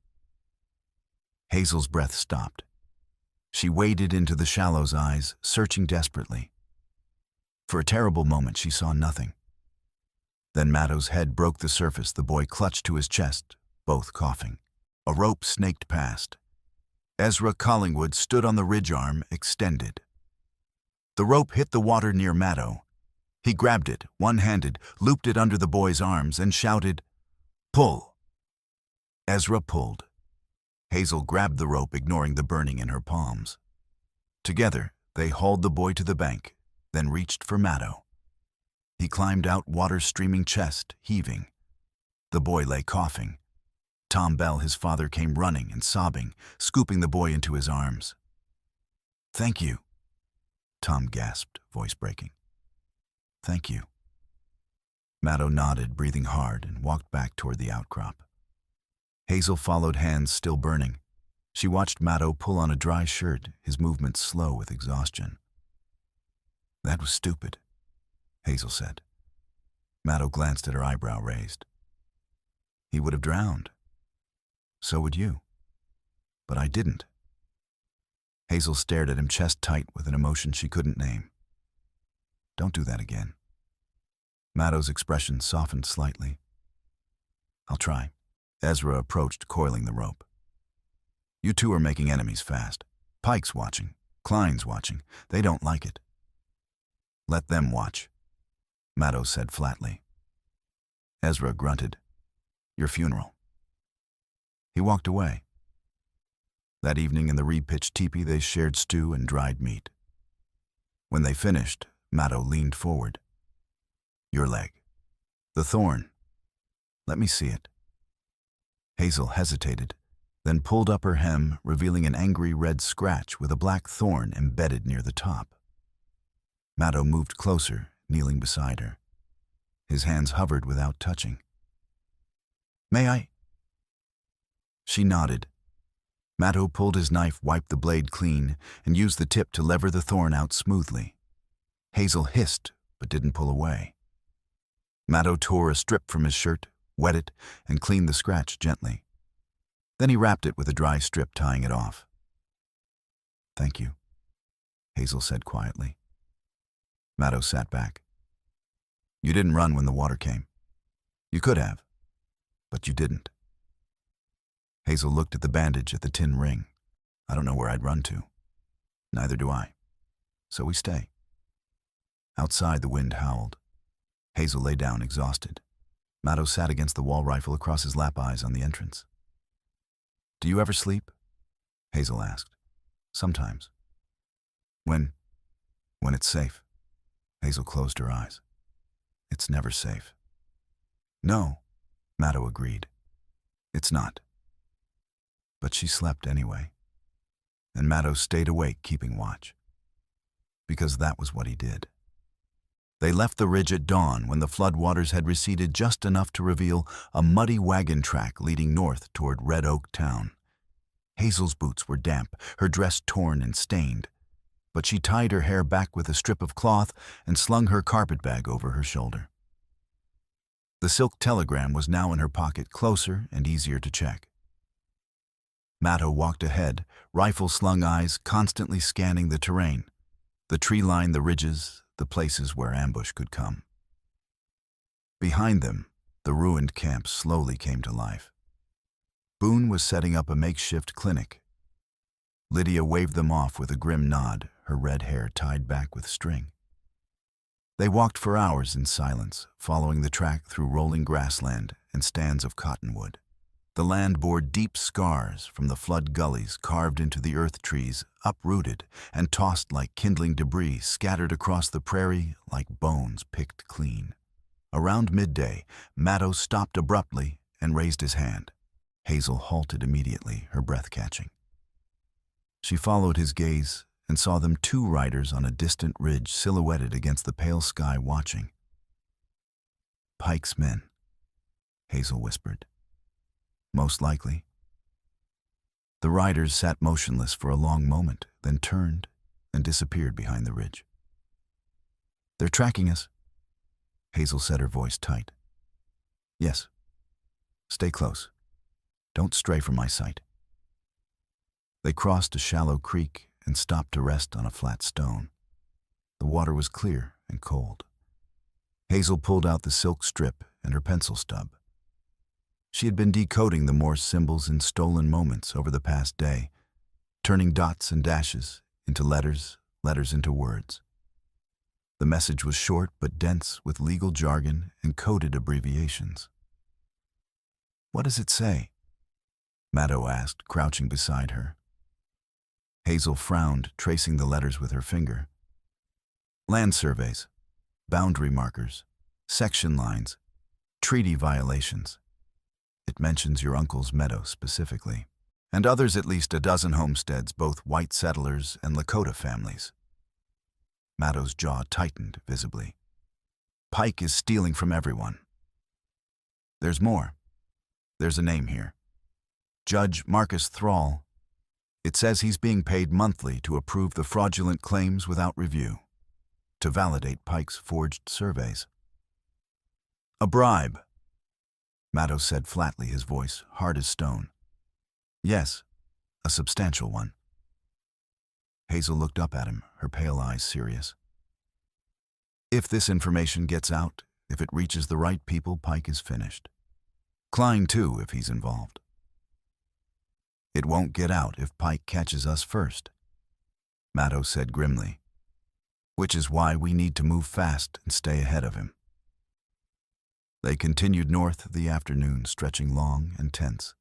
Hazel's breath stopped. She waded into the shallows, eyes searching desperately. For a terrible moment, she saw nothing. Then Maddow's head broke the surface. The boy clutched to his chest, both coughing. A rope snaked past. Ezra Collingwood stood on the ridge arm, extended. The rope hit the water near Maddow. He grabbed it, one-handed, looped it under the boy's arms, and shouted, "Pull!" Ezra pulled. Hazel grabbed the rope, ignoring the burning in her palms. Together, they hauled the boy to the bank, then reached for Maddow. He climbed out, water streaming, chest heaving. The boy lay coughing. Tom Bell, his father, came running and sobbing, scooping the boy into his arms. "Thank you," Tom gasped, voice breaking. "Thank you." Maddow nodded, breathing hard, and walked back toward the outcrop. Hazel followed, hands still burning. She watched Maddow pull on a dry shirt, his movements slow with exhaustion. "That was stupid," Hazel said. Maddow glanced at her, eyebrow raised. "He would have drowned. So would you. But I didn't." Hazel stared at him, chest tight with an emotion she couldn't name. "Don't do that again." Maddow's expression softened slightly. "I'll try." Ezra approached, coiling the rope. You two are making enemies fast. Pike's watching. Klein's watching. They don't like it. Let them watch, Maddow said flatly. Ezra grunted. Your funeral. He walked away. That evening in the re-pitched teepee they shared stew and dried meat. When they finished, Maddow leaned forward. Your leg. The thorn. Let me see it. Hazel hesitated, then pulled up her hem, revealing an angry red scratch with a black thorn embedded near the top. Maddow moved closer, kneeling beside her. His hands hovered without touching. May I? She nodded. Maddow pulled his knife, wiped the blade clean, and used the tip to lever the thorn out smoothly. Hazel hissed, but didn't pull away. Maddow tore a strip from his shirt, wet it, and cleaned the scratch gently. Then he wrapped it with a dry strip, tying it off. Thank you, Hazel said quietly. Maddow sat back. You didn't run when the water came. You could have, but you didn't. Hazel looked at the bandage at the tin ring. I don't know where I'd run to. Neither do I. So we stay. Outside, the wind howled. Hazel lay down, exhausted. Maddow sat against the wall, rifle across his lap, eyes on the entrance. Do you ever sleep? Hazel asked. Sometimes. When it's safe. Hazel closed her eyes. It's never safe. No, Maddow agreed. It's not. But she slept anyway. And Maddow stayed awake, keeping watch. Because that was what he did. They left the ridge at dawn when the floodwaters had receded just enough to reveal a muddy wagon track leading north toward Red Oak Town. Hazel's boots were damp, her dress torn and stained, but she tied her hair back with a strip of cloth and slung her carpet bag over her shoulder. The silk telegram was now in her pocket, closer and easier to check. Maddow walked ahead, rifle-slung eyes constantly scanning the terrain, the tree line, the ridges, the places where ambush could come. Behind them, the ruined camp slowly came to life. Boone was setting up a makeshift clinic. Lydia waved them off with a grim nod, her red hair tied back with string. They walked for hours in silence, following the track through rolling grassland and stands of cottonwood. The land bore deep scars from the flood gullies carved into the earth, trees uprooted and tossed like kindling debris, scattered across the prairie like bones picked clean. Around midday, Maddow stopped abruptly and raised his hand. Hazel halted immediately, her breath catching. She followed his gaze and saw them, two riders on a distant ridge silhouetted against the pale sky, watching. Pike's men, Hazel whispered. Most likely. The riders sat motionless for a long moment, then turned and disappeared behind the ridge. They're tracking us, Hazel said, her voice tight. Yes. Stay close. Don't stray from my sight. They crossed a shallow creek and stopped to rest on a flat stone. The water was clear and cold. Hazel pulled out the silk strip and her pencil stub. She had been decoding the Morse symbols in stolen moments over the past day, turning dots and dashes into letters, letters into words. The message was short but dense with legal jargon and coded abbreviations. What does it say? Maddow asked, crouching beside her. Hazel frowned, tracing the letters with her finger. Land surveys, boundary markers, section lines, treaty violations. It mentions your uncle's meadow specifically, and others, at least a dozen homesteads, both white settlers and Lakota families. Maddow's jaw tightened visibly. Pike is stealing from everyone. There's more. There's a name here. Judge Marcus Thrall. It says he's being paid monthly to approve the fraudulent claims without review, to validate Pike's forged surveys. A bribe, Maddow said flatly, his voice hard as stone. Yes, a substantial one. Hazel looked up at him, her pale eyes serious. If this information gets out, if it reaches the right people, Pike is finished. Klein, too, if he's involved. It won't get out if Pike catches us first, Maddow said grimly, which is why we need to move fast and stay ahead of him. They continued north the afternoon, stretching long and tense.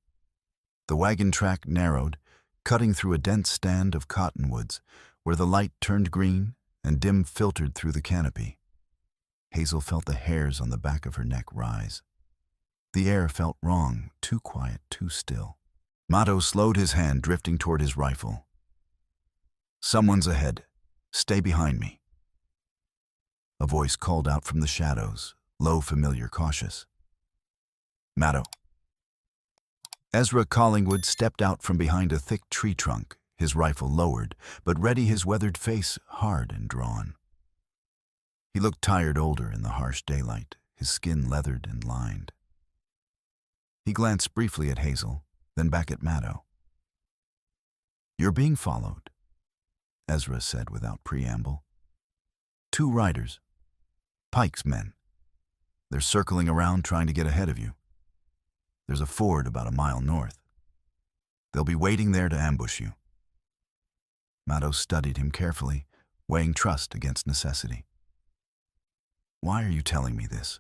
The wagon track narrowed, cutting through a dense stand of cottonwoods where the light turned green and dim filtered through the canopy. Hazel felt the hairs on the back of her neck rise. The air felt wrong, too quiet, too still. Maddow slowed his hand, drifting toward his rifle. "Someone's ahead. Stay behind me." A voice called out from the shadows, low, familiar, cautious. "Maddow." Ezra Collingwood stepped out from behind a thick tree trunk, his rifle lowered, but ready, his weathered face hard and drawn. He looked tired, older in the harsh daylight, his skin leathered and lined. He glanced briefly at Hazel, then back at Maddow. "You're being followed," Ezra said without preamble. "Two riders. Pike's men. They're circling around trying to get ahead of you. There's a ford about a mile north. They'll be waiting there to ambush you." Maddow studied him carefully, weighing trust against necessity. "Why are you telling me this?"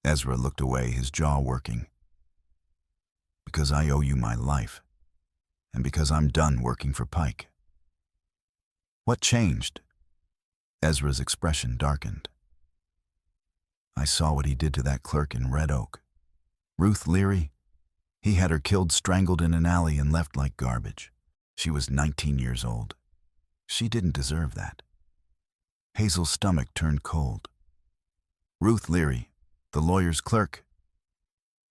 Ezra looked away, his jaw working. "Because I owe you my life, and because I'm done working for Pike." "What changed?" Ezra's expression darkened. "I saw what he did to that clerk in Red Oak. Ruth Leary, he had her killed, strangled in an alley and left like garbage. She was 19 years old. She didn't deserve that." Hazel's stomach turned cold. "Ruth Leary, the lawyer's clerk?"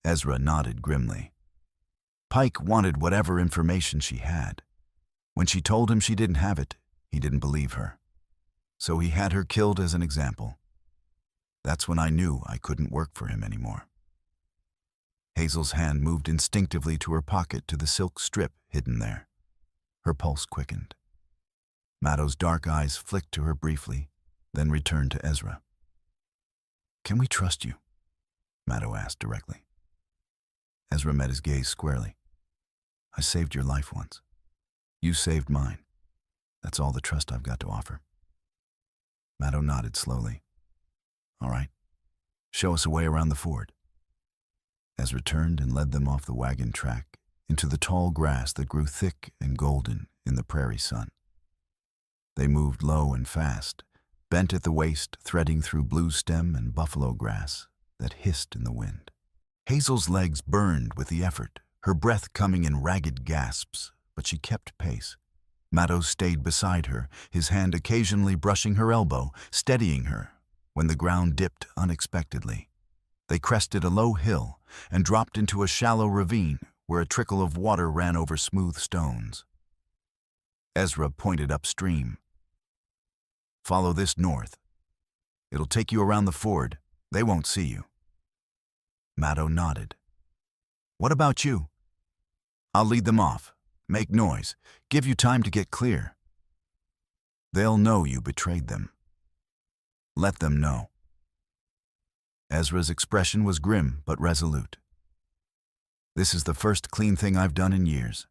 Ezra nodded grimly. "Pike wanted whatever information she had. When she told him she didn't have it, he didn't believe her. So he had her killed as an example. That's when I knew I couldn't work for him anymore." Hazel's hand moved instinctively to her pocket, to the silk strip hidden there. Her pulse quickened. Maddow's dark eyes flicked to her briefly, then returned to Ezra. "Can we trust you?" Maddow asked directly. Ezra met his gaze squarely. "I saved your life once. You saved mine. That's all the trust I've got to offer." Maddow nodded slowly. "All right. Show us a way around the ford." Ezra turned and led them off the wagon track into the tall grass that grew thick and golden in the prairie sun. They moved low and fast, bent at the waist, threading through blue stem and buffalo grass that hissed in the wind. Hazel's legs burned with the effort, her breath coming in ragged gasps, but she kept pace. Maddow stayed beside her, his hand occasionally brushing her elbow, steadying her when the ground dipped unexpectedly. They crested a low hill and dropped into a shallow ravine where a trickle of water ran over smooth stones. Ezra pointed upstream. "Follow this north. It'll take you around the ford. They won't see you." Maddow nodded. "What about you?" "I'll lead them off. Make noise. Give you time to get clear. They'll know you betrayed them. Let them know." Ezra's expression was grim but resolute. "This is the first clean thing I've done in years.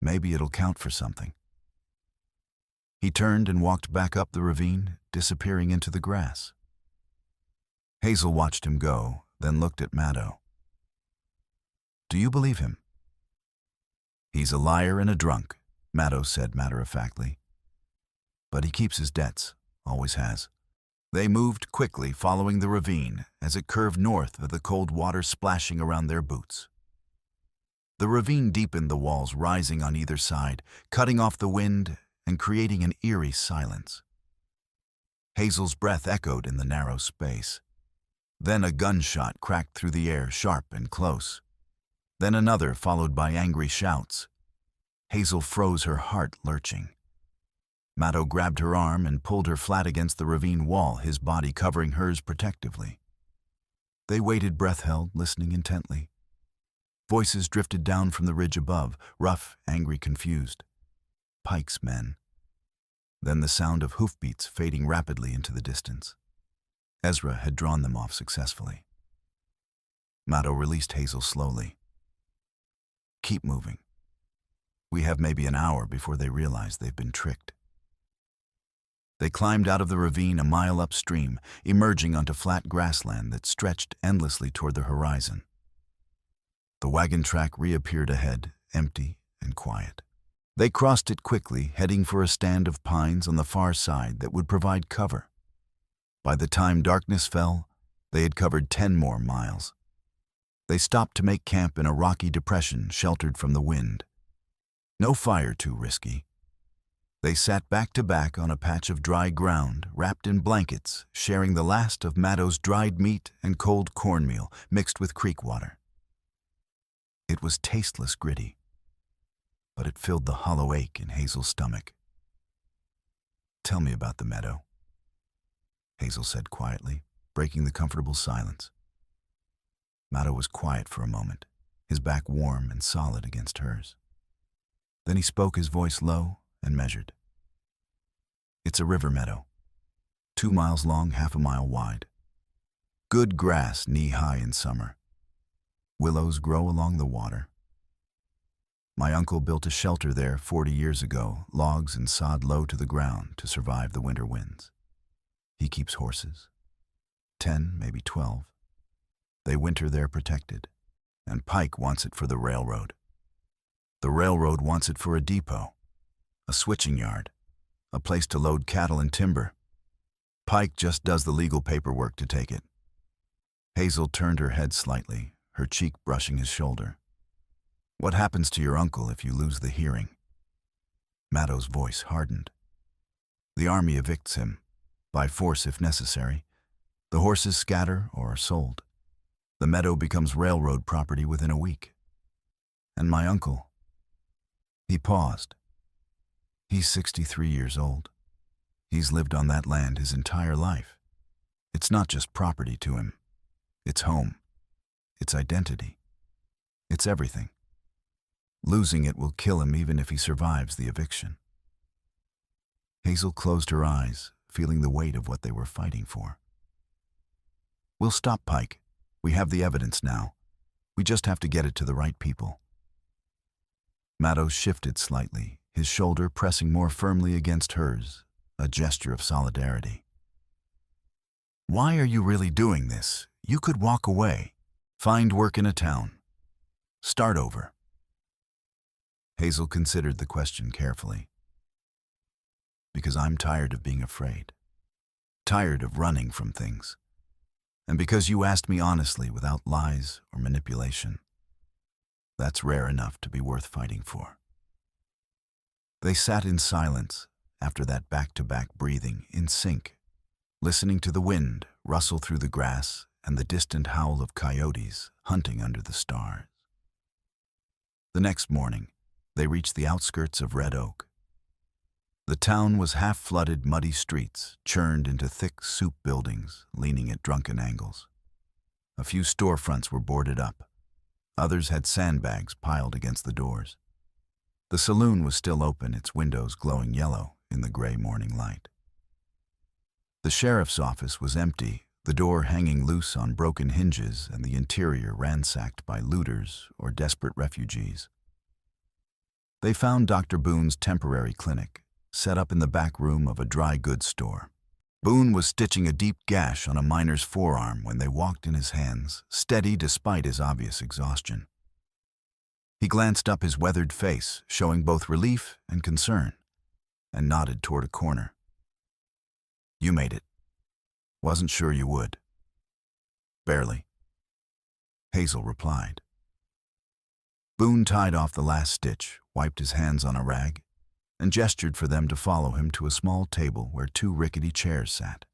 Maybe it'll count for something." He turned and walked back up the ravine, disappearing into the grass. Hazel watched him go, then looked at Maddow. "Do you believe him?" "He's a liar and a drunk," Maddow said matter-of-factly. "But he keeps his debts, always has." They moved quickly, following the ravine as it curved north with the cold water splashing around their boots. The ravine deepened, the walls rising on either side, cutting off the wind and creating an eerie silence. Hazel's breath echoed in the narrow space. Then a gunshot cracked through the air, sharp and close. Then another, followed by angry shouts. Hazel froze, her heart lurching. Maddow grabbed her arm and pulled her flat against the ravine wall, his body covering hers protectively. They waited, breath held, listening intently. Voices drifted down from the ridge above, rough, angry, confused. Pike's men. Then the sound of hoofbeats fading rapidly into the distance. Ezra had drawn them off successfully. Maddow released Hazel slowly. Keep moving. We have maybe an hour before they realize they've been tricked. They climbed out of the ravine a mile upstream, emerging onto flat grassland that stretched endlessly toward the horizon. The wagon track reappeared ahead, empty and quiet. They crossed it quickly, heading for a stand of pines on the far side that would provide cover. By the time darkness fell, they had covered 10 more miles. They stopped to make camp in a rocky depression sheltered from the wind. No fire too risky. They sat back to back on a patch of dry ground, wrapped in blankets, sharing the last of Maddow's dried meat and cold cornmeal mixed with creek water. It was tasteless gritty, but it filled the hollow ache in Hazel's stomach. Tell me about the meadow, Hazel said quietly, breaking the comfortable silence. Maddow was quiet for a moment, his back warm and solid against hers. Then he spoke, his voice low and measured. It's a river meadow, 2 miles long, half a mile wide. Good grass knee-high in summer. Willows grow along the water. My uncle built a shelter there 40 years ago, logs and sod low to the ground to survive the winter winds. He keeps horses, 10, maybe 12. They winter there protected, and Pike wants it for the railroad. The railroad wants it for a depot, a switching yard, a place to load cattle and timber. Pike just does the legal paperwork to take it. Hazel turned her head slightly, her cheek brushing his shoulder. What happens to your uncle if you lose the hearing? Maddow's voice hardened. The army evicts him, by force if necessary. The horses scatter or are sold. The meadow becomes railroad property within a week. And my uncle, he paused. He's 63 years old. He's lived on that land his entire life. It's not just property to him. It's home. It's identity. It's everything. Losing it will kill him even if he survives the eviction. Hazel closed her eyes, feeling the weight of what they were fighting for. We'll stop Pike. We have the evidence now. We just have to get it to the right people. Maddow shifted slightly, his shoulder pressing more firmly against hers, a gesture of solidarity. Why are you really doing this? You could walk away, find work in a town, start over. Hazel considered the question carefully. Because I'm tired of being afraid, tired of running from things, and because you asked me honestly without lies or manipulation. That's rare enough to be worth fighting for. They sat in silence after that back-to-back breathing, in sync, listening to the wind rustle through the grass and the distant howl of coyotes hunting under the stars. The next morning, they reached the outskirts of Red Oak. The town was half-flooded, muddy streets, churned into thick soup buildings, leaning at drunken angles. A few storefronts were boarded up. Others had sandbags piled against the doors. The saloon was still open, its windows glowing yellow in the gray morning light. The sheriff's office was empty, the door hanging loose on broken hinges and the interior ransacked by looters or desperate refugees. They found Dr. Boone's temporary clinic, set up in the back room of a dry goods store. Boone was stitching a deep gash on a miner's forearm when they walked in, his hands steady despite his obvious exhaustion. He glanced up his weathered face, showing both relief and concern, and nodded toward a corner. You made it. Wasn't sure you would. Barely, Hazel replied. Boone tied off the last stitch, wiped his hands on a rag, and gestured for them to follow him to a small table where 2 rickety chairs sat.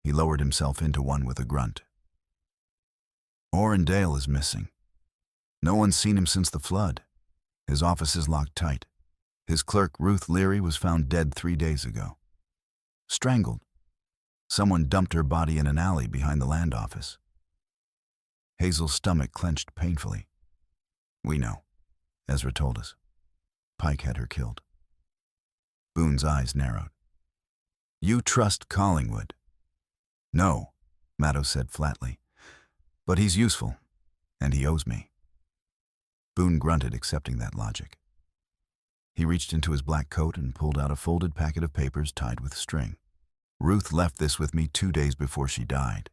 He lowered himself into one with a grunt. Orrin Dale is missing. No one's seen him since the flood. His office is locked tight. His clerk, Ruth Leary, was found dead 3 days ago. Strangled. Someone dumped her body in an alley behind the land office. Hazel's stomach clenched painfully. We know. Ezra told us. Pike had her killed. Boone's eyes narrowed. You trust Collingwood? No, Maddow said flatly. But he's useful, and he owes me. Boone grunted, accepting that logic. He reached into his black coat and pulled out a folded packet of papers tied with string. Ruth left this with me 2 days before she died.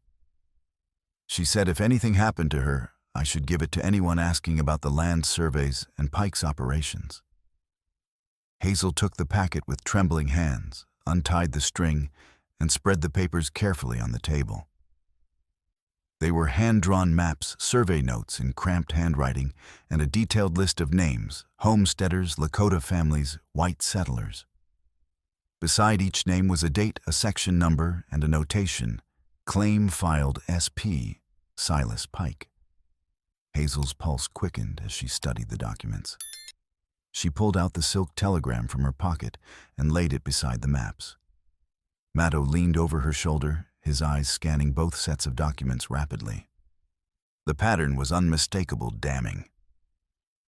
She said if anything happened to her, I should give it to anyone asking about the land surveys and Pike's operations. Hazel took the packet with trembling hands, untied the string, and spread the papers carefully on the table. They were hand-drawn maps, survey notes in cramped handwriting, and a detailed list of names: homesteaders, Lakota families, white settlers. Beside each name was a date, a section number, and a notation: claim filed SP, Silas Pike. Hazel's pulse quickened as she studied the documents. She pulled out the silk telegram from her pocket and laid it beside the maps. Maddow leaned over her shoulder, his eyes scanning both sets of documents rapidly. The pattern was unmistakable, damning.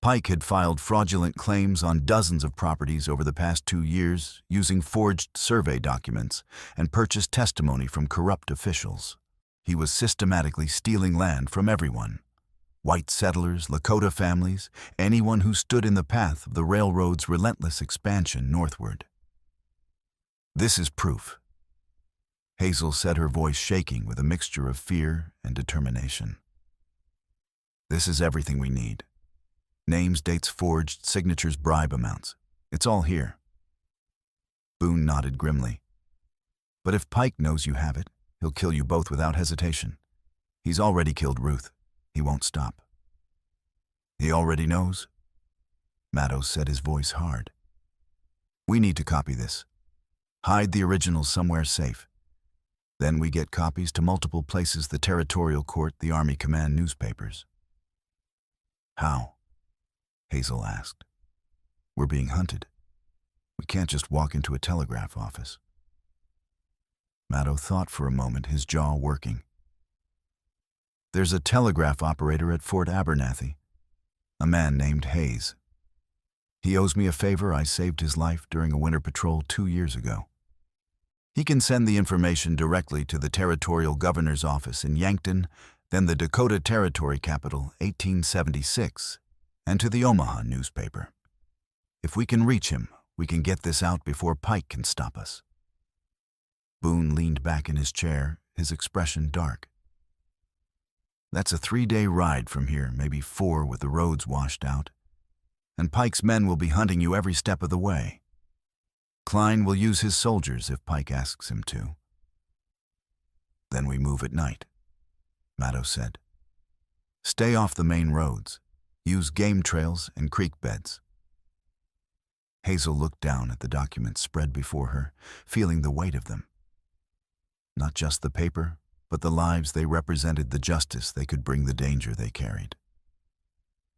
Pike had filed fraudulent claims on dozens of properties over the past 2 years using forged survey documents and purchased testimony from corrupt officials. He was systematically stealing land from everyone: white settlers, Lakota families, anyone who stood in the path of the railroad's relentless expansion northward. "This is proof," Hazel said, her voice shaking with a mixture of fear and determination. "This is everything we need. Names, dates forged, signatures, bribe amounts. It's all here." Boone nodded grimly. "But if Pike knows you have it, he'll kill you both without hesitation. He's already killed Ruth. He won't stop." "He already knows?" Maddow said, his voice hard. "We need to copy this. Hide the originals somewhere safe. Then we get copies to multiple places: the territorial court, the Army command, newspapers." "How?" Hazel asked. "We're being hunted. We can't just walk into a telegraph office." Maddow thought for a moment, his jaw working. "There's a telegraph operator at Fort Abernathy, a man named Hayes. He owes me a favor. I saved his life during a winter patrol 2 years ago. He can send the information directly to the territorial governor's office in Yankton, then the Dakota Territory capital, 1876, and to the Omaha newspaper. If we can reach him, we can get this out before Pike can stop us." Boone leaned back in his chair, his expression dark. "That's a 3-day ride from here, maybe 4 with the roads washed out. And Pike's men will be hunting you every step of the way. Klein will use his soldiers if Pike asks him to." "Then we move at night," Maddow said. "Stay off the main roads. Use game trails and creek beds." Hazel looked down at the documents spread before her, feeling the weight of them. Not just the paper, but the lives they represented, the justice they could bring, the danger they carried.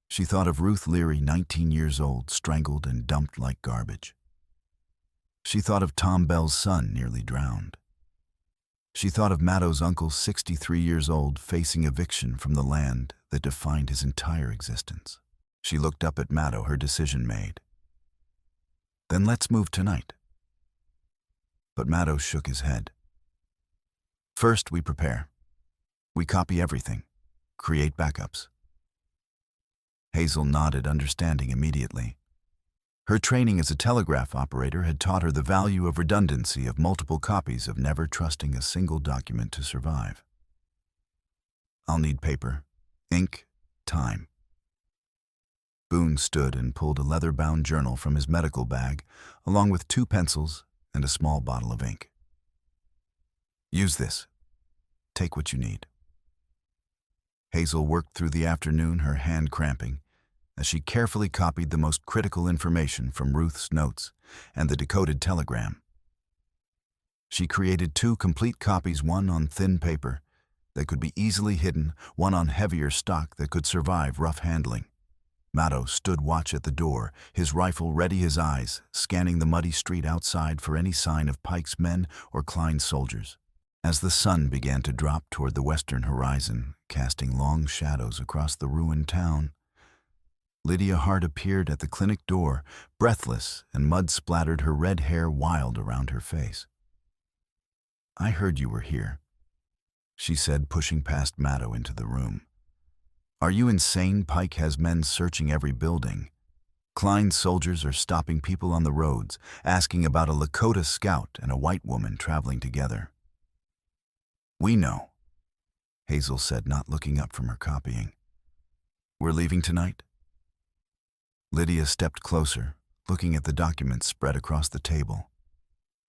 She thought of Ruth Leary, 19 years old, strangled and dumped like garbage. She thought of Tom Bell's son, nearly drowned. She thought of Maddow's uncle, 63 years old, facing eviction from the land that defined his entire existence. She looked up at Maddow, her decision made. "Then let's move tonight." But Maddow shook his head. "First, we prepare. We copy everything, create backups." Hazel nodded, understanding immediately. Her training as a telegraph operator had taught her the value of redundancy, of multiple copies, of never trusting a single document to survive. "I'll need paper, ink, time." Boone stood and pulled a leather-bound journal from his medical bag, along with 2 pencils and a small bottle of ink. "Use this. Take what you need." Hazel worked through the afternoon, her hand cramping, as she carefully copied the most critical information from Ruth's notes and the decoded telegram. She created 2 complete copies, one on thin paper that could be easily hidden, one on heavier stock that could survive rough handling. Maddow stood watch at the door, his rifle ready, his eyes scanning the muddy street outside for any sign of Pike's men or Klein's soldiers. As the sun began to drop toward the western horizon, casting long shadows across the ruined town, Lydia Hart appeared at the clinic door, breathless, and mud splattered, her red hair wild around her face. "I heard you were here," she said, pushing past Maddow into the room. "Are you insane? Pike has men searching every building. Klein's soldiers are stopping people on the roads, asking about a Lakota scout and a white woman traveling together." "We know," Hazel said, not looking up from her copying. "We're leaving tonight?" Lydia stepped closer, looking at the documents spread across the table.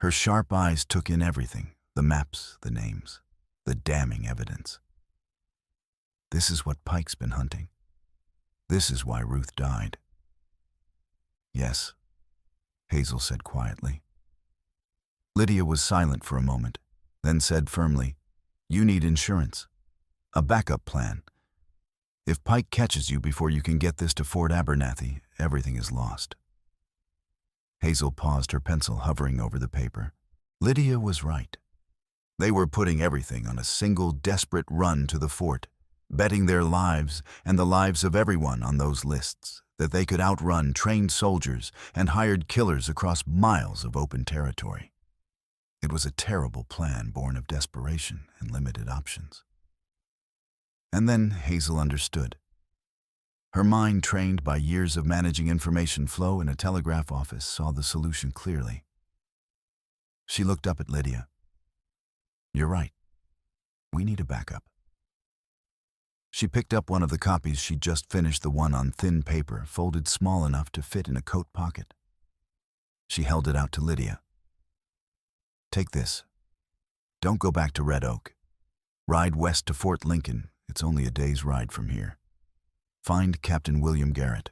Her sharp eyes took in everything, the maps, the names, the damning evidence. This is what Pike's been hunting. This is why Ruth died. "Yes," Hazel said quietly. Lydia was silent for a moment, then said firmly, "You need insurance. A backup plan. If Pike catches you before you can get this to Fort Abernathy, everything is lost." Hazel paused, her pencil hovering over the paper. Lydia was right. They were putting everything on a single desperate run to the fort, betting their lives and the lives of everyone on those lists that they could outrun trained soldiers and hired killers across miles of open territory. It was a terrible plan born of desperation and limited options. And then Hazel understood. Her mind, trained by years of managing information flow in a telegraph office, saw the solution clearly. She looked up at Lydia. "You're right. We need a backup." She picked up one of the copies she'd just finished, the one on thin paper, folded small enough to fit in a coat pocket. She held it out to Lydia. "Take this. Don't go back to Red Oak. Ride west to Fort Lincoln. It's only a day's ride from here. Find Captain William Garrett.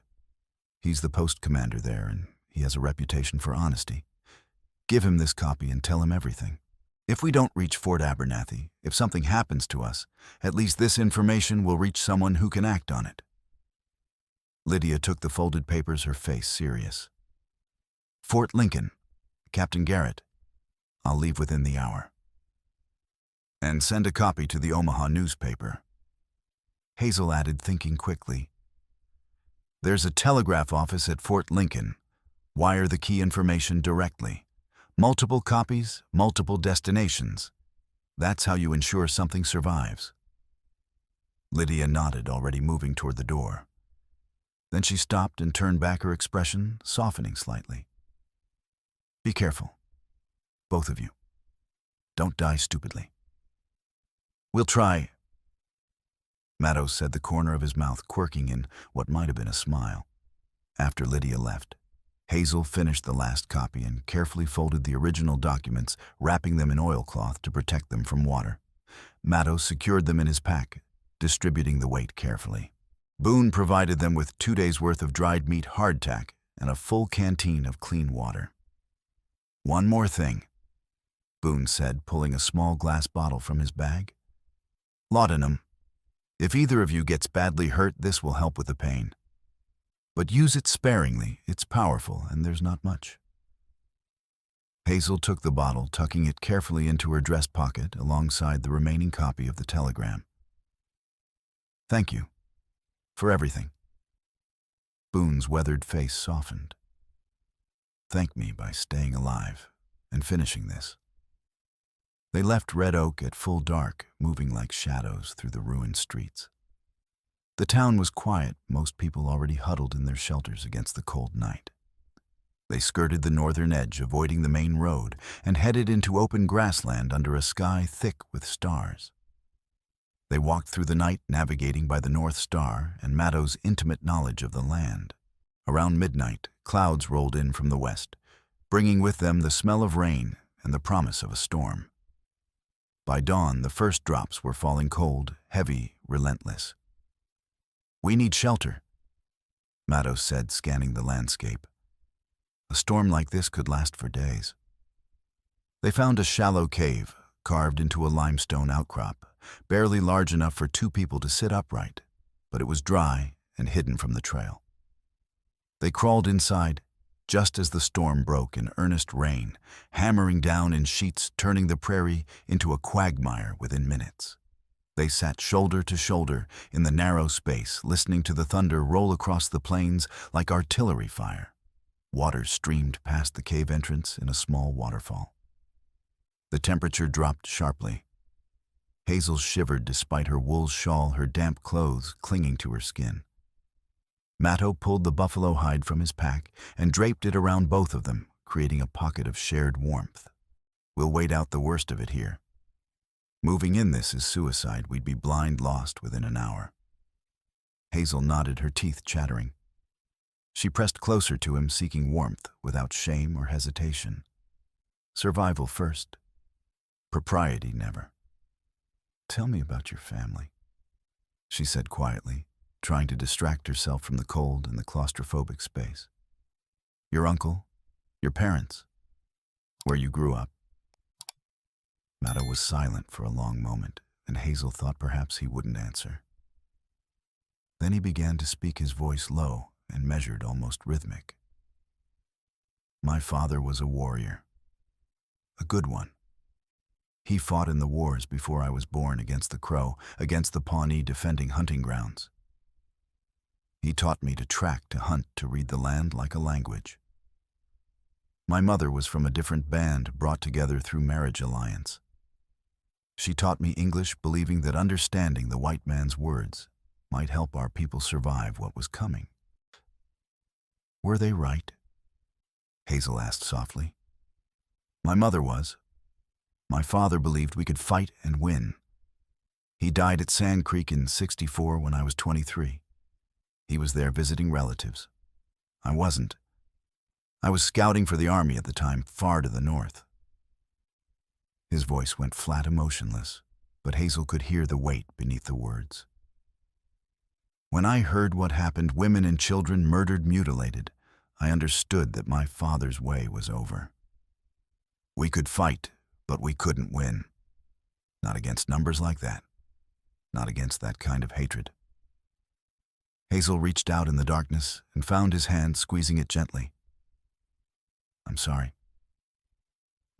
He's the post commander there, and he has a reputation for honesty. Give him this copy and tell him everything. If we don't reach Fort Abernathy, if something happens to us, at least this information will reach someone who can act on it." Lydia took the folded papers, her face serious. "Fort Lincoln. Captain Garrett. I'll leave within the hour. And send a copy to the Omaha newspaper." Hazel added, thinking quickly. "There's a telegraph office at Fort Lincoln. Wire the key information directly. Multiple copies, multiple destinations. That's how you ensure something survives." Lydia nodded, already moving toward the door. Then she stopped and turned back, her expression softening slightly. "Be careful. Both of you. Don't die stupidly." "We'll try," Maddow said, the corner of his mouth quirking in what might have been a smile. After Lydia left, Hazel finished the last copy and carefully folded the original documents, wrapping them in oilcloth to protect them from water. Maddow secured them in his pack, distributing the weight carefully. Boone provided them with 2 days' worth of dried meat hardtack and a full canteen of clean water. "One more thing," Boone said, pulling a small glass bottle from his bag. "Laudanum. If either of you gets badly hurt, this will help with the pain. But use it sparingly. It's powerful, and there's not much." Hazel took the bottle, tucking it carefully into her dress pocket alongside the remaining copy of the telegram. "Thank you. For everything." Boone's weathered face softened. "Thank me by staying alive and finishing this." They left Red Oak at full dark, moving like shadows through the ruined streets. The town was quiet, most people already huddled in their shelters against the cold night. They skirted the northern edge, avoiding the main road, and headed into open grassland under a sky thick with stars. They walked through the night, navigating by the North Star and Maddow's intimate knowledge of the land. Around midnight, clouds rolled in from the west, bringing with them the smell of rain and the promise of a storm. By dawn, the first drops were falling cold, heavy, relentless. "We need shelter," Maddow said, scanning the landscape. "A storm like this could last for days." They found a shallow cave, carved into a limestone outcrop, barely large enough for 2 people to sit upright, but it was dry and hidden from the trail. They crawled inside, just as the storm broke in earnest rain, hammering down in sheets, turning the prairie into a quagmire within minutes. They sat shoulder to shoulder in the narrow space, listening to the thunder roll across the plains like artillery fire. Water streamed past the cave entrance in a small waterfall. The temperature dropped sharply. Hazel shivered despite her wool shawl, her damp clothes clinging to her skin. Matto pulled the buffalo hide from his pack and draped it around both of them, creating a pocket of shared warmth. We'll wait out the worst of it here. Moving in this is suicide. We'd be blind lost within an hour. Hazel nodded, her teeth chattering. She pressed closer to him, seeking warmth without shame or hesitation. Survival first. Propriety never. Tell me about your family, she said quietly, trying to distract herself from the cold and the claustrophobic space. Your uncle, your parents, where you grew up. Matto was silent for a long moment, and Hazel thought perhaps he wouldn't answer. Then he began to speak, his voice low and measured, almost rhythmic. My father was a warrior. A good one. He fought in the wars before I was born, against the Crow, against the Pawnee, defending hunting grounds. He taught me to track, to hunt, to read the land like a language. My mother was from a different band, brought together through marriage alliance. She taught me English, believing that understanding the white man's words might help our people survive what was coming. Were they right? Hazel asked softly. My mother was. My father believed we could fight and win. He died at Sand Creek in '64 when I was 23. He was there visiting relatives. I wasn't. I was scouting for the army at the time, far to the north. His voice went flat, emotionless, but Hazel could hear the weight beneath the words. When I heard what happened, women and children murdered, mutilated, I understood that my father's way was over. We could fight, but we couldn't win. Not against numbers like that. Not against that kind of hatred. Hazel reached out in the darkness and found his hand, squeezing it gently. I'm sorry.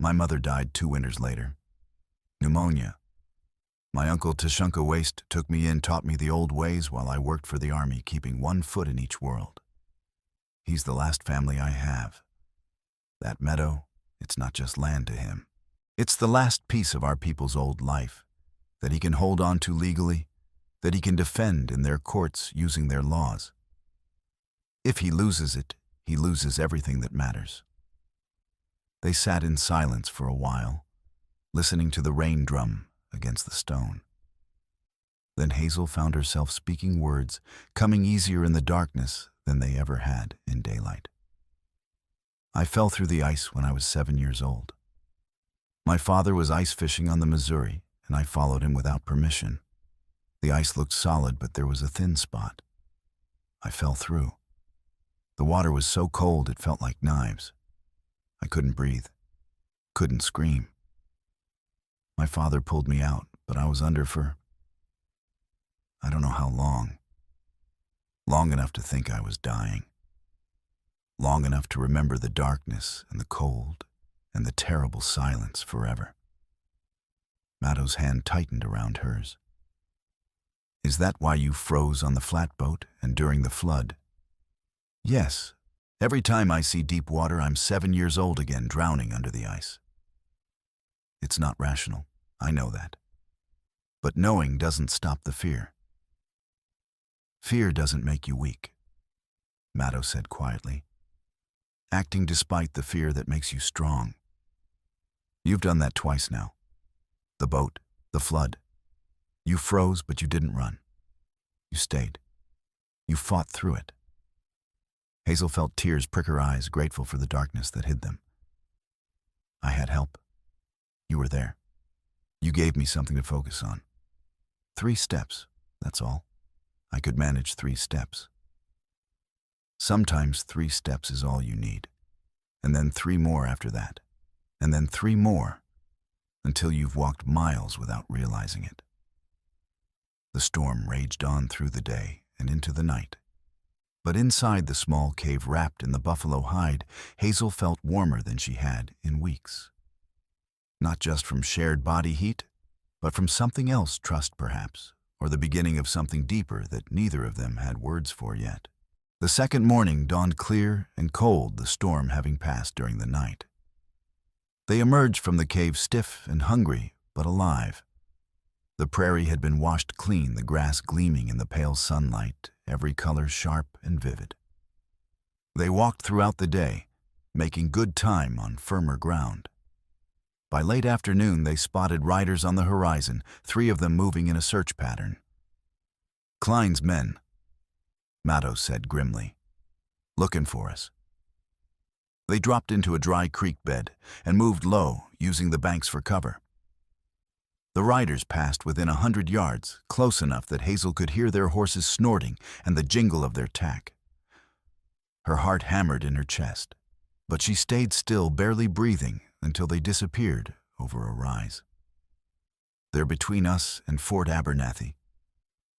My mother died 2 winters later. Pneumonia. My uncle Tashunka Waste took me in, taught me the old ways while I worked for the army, keeping one foot in each world. He's the last family I have. That meadow, it's not just land to him. It's the last piece of our people's old life that he can hold on to legally, that he can defend in their courts using their laws. If he loses it, he loses everything that matters. They sat in silence for a while, listening to the rain drum against the stone. Then Hazel found herself speaking words, coming easier in the darkness than they ever had in daylight. I fell through the ice when I was 7 years old. My father was ice fishing on the Missouri, and I followed him without permission. The ice looked solid, but there was a thin spot. I fell through. The water was so cold it felt like knives. I couldn't breathe, couldn't scream. My father pulled me out, but I was under for, I don't know how long. Long enough to think I was dying. Long enough to remember the darkness and the cold and the terrible silence forever. Matto's hand tightened around hers. Is that why you froze on the flatboat and during the flood? Yes. Every time I see deep water, I'm 7 years old again, drowning under the ice. It's not rational, I know that. But knowing doesn't stop the fear. Fear doesn't make you weak, Matto said quietly. Acting despite the fear that makes you strong. You've done that twice now. The boat, the flood. You froze, but you didn't run. You stayed. You fought through it. Hazel felt tears prick her eyes, grateful for the darkness that hid them. I had help. You were there. You gave me something to focus on. 3 steps, that's all. I could manage 3 steps. Sometimes 3 steps is all you need. And then 3 more after that. And then 3 more, until you've walked miles without realizing it. The storm raged on through the day and into the night. But inside the small cave wrapped in the buffalo hide, Hazel felt warmer than she had in weeks. Not just from shared body heat, but from something else, trust perhaps, or the beginning of something deeper that neither of them had words for yet. The second morning dawned clear and cold, the storm having passed during the night. They emerged from the cave stiff and hungry, but alive. The prairie had been washed clean, the grass gleaming in the pale sunlight, every color sharp and vivid. They walked throughout the day, making good time on firmer ground. By late afternoon, they spotted riders on the horizon, 3 of them moving in a search pattern. "Klein's men," Matto said grimly. "Looking for us." They dropped into a dry creek bed and moved low, using the banks for cover. The riders passed within 100 yards, close enough that Hazel could hear their horses snorting and the jingle of their tack. Her heart hammered in her chest, but she stayed still, barely breathing, until they disappeared over a rise. "They're between us and Fort Abernathy,"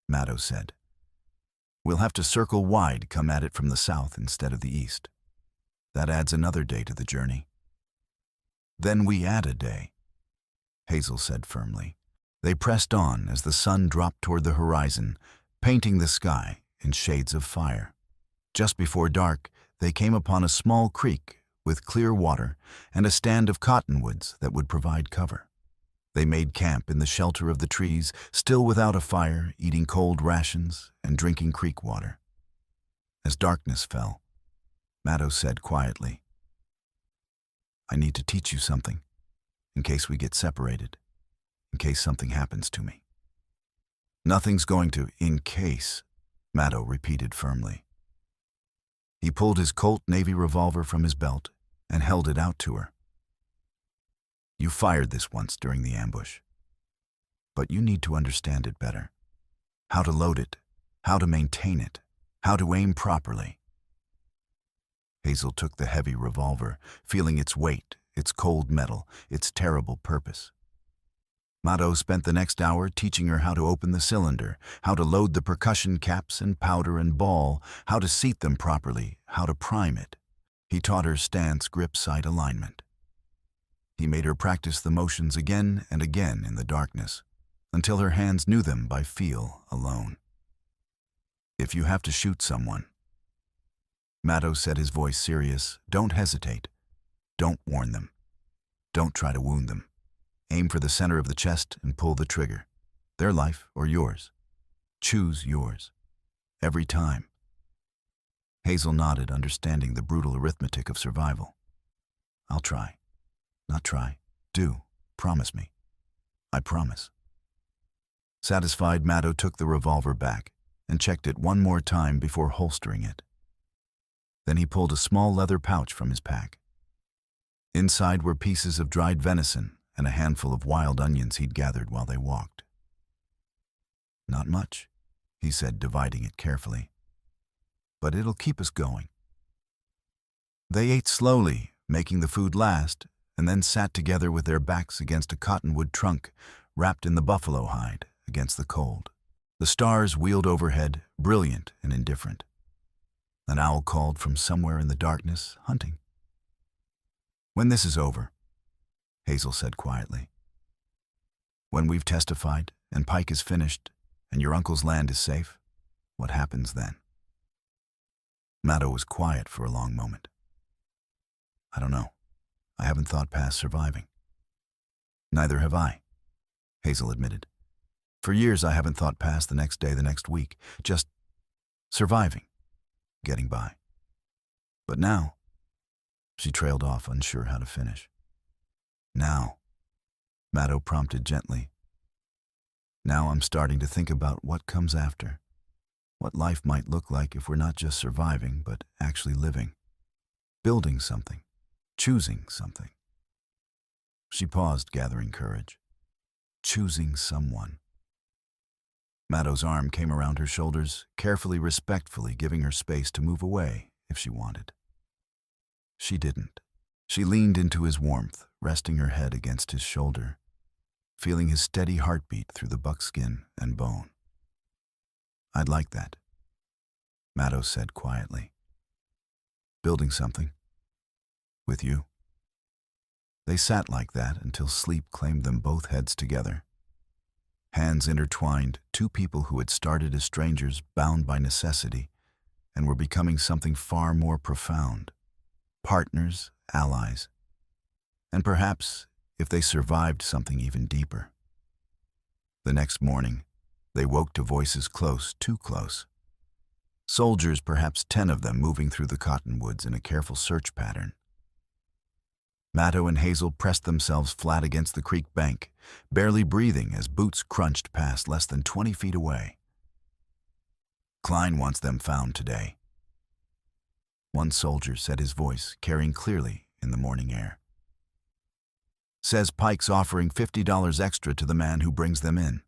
Matto said. "We'll have to circle wide, come at it from the south instead of the east. That adds another day to the journey." "Then we add a day," Hazel said firmly. They pressed on as the sun dropped toward the horizon, painting the sky in shades of fire. Just before dark, they came upon a small creek with clear water and a stand of cottonwoods that would provide cover. They made camp in the shelter of the trees, still without a fire, eating cold rations and drinking creek water. As darkness fell, Matto said quietly, "I need to teach you something, in case we get separated, in case something happens to me." "Nothing's going to, in case," Matto repeated firmly. He pulled his Colt Navy revolver from his belt and held it out to her. "You fired this once during the ambush, but you need to understand it better. How to load it, how to maintain it, how to aim properly." Hazel took the heavy revolver, feeling its weight, its cold metal, its terrible purpose. Matto spent the next hour teaching her how to open the cylinder, how to load the percussion caps and powder and ball, how to seat them properly, how to prime it. He taught her stance, grip, sight alignment. He made her practice the motions again and again in the darkness, until her hands knew them by feel alone. "If you have to shoot someone," Matto said, his voice serious, "don't hesitate. Don't warn them. Don't try to wound them. Aim for the center of the chest and pull the trigger. Their life or yours. Choose yours. Every time." Hazel nodded, understanding the brutal arithmetic of survival. "I'll try. Not try. Do. Promise me." "I promise." Satisfied, Matto took the revolver back and checked it one more time before holstering it. Then he pulled a small leather pouch from his pack. Inside were pieces of dried venison and a handful of wild onions he'd gathered while they walked. "Not much," he said, dividing it carefully. "But it'll keep us going." They ate slowly, making the food last, and then sat together with their backs against a cottonwood trunk wrapped in the buffalo hide against the cold. The stars wheeled overhead, brilliant and indifferent. An owl called from somewhere in the darkness, hunting. "When this is over," Hazel said quietly, "when we've testified and Pike is finished and your uncle's land is safe, what happens then?" Matto was quiet for a long moment. "I don't know. I haven't thought past surviving." "Neither have I," Hazel admitted. "For years I haven't thought past the next day, the next week. Just surviving, getting by. But now," she trailed off, unsure how to finish. "Now," Matto prompted gently, "now I'm starting to think about what comes after. What life might look like if we're not just surviving, but actually living. Building something. Choosing something." She paused, gathering courage. Choosing someone. Matto's arm came around her shoulders, carefully, respectfully, giving her space to move away if she wanted. She didn't. She leaned into his warmth, resting her head against his shoulder, feeling his steady heartbeat through the buckskin and bone. "I'd like that," Matto said quietly. "Building something. With you." They sat like that until sleep claimed them, both heads together. Hands intertwined, two people who had started as strangers, bound by necessity, and were becoming something far more profound. Partners, allies, and perhaps, if they survived, something even deeper. The next morning, they woke to voices close, too close. Soldiers, perhaps 10 of them, moving through the cottonwoods in a careful search pattern. Matto and Hazel pressed themselves flat against the creek bank, barely breathing as boots crunched past less than 20 feet away. "Klein wants them found today," one soldier said, his voice carrying clearly in the morning air. "Says Pike's offering $50 extra to the man who brings them in,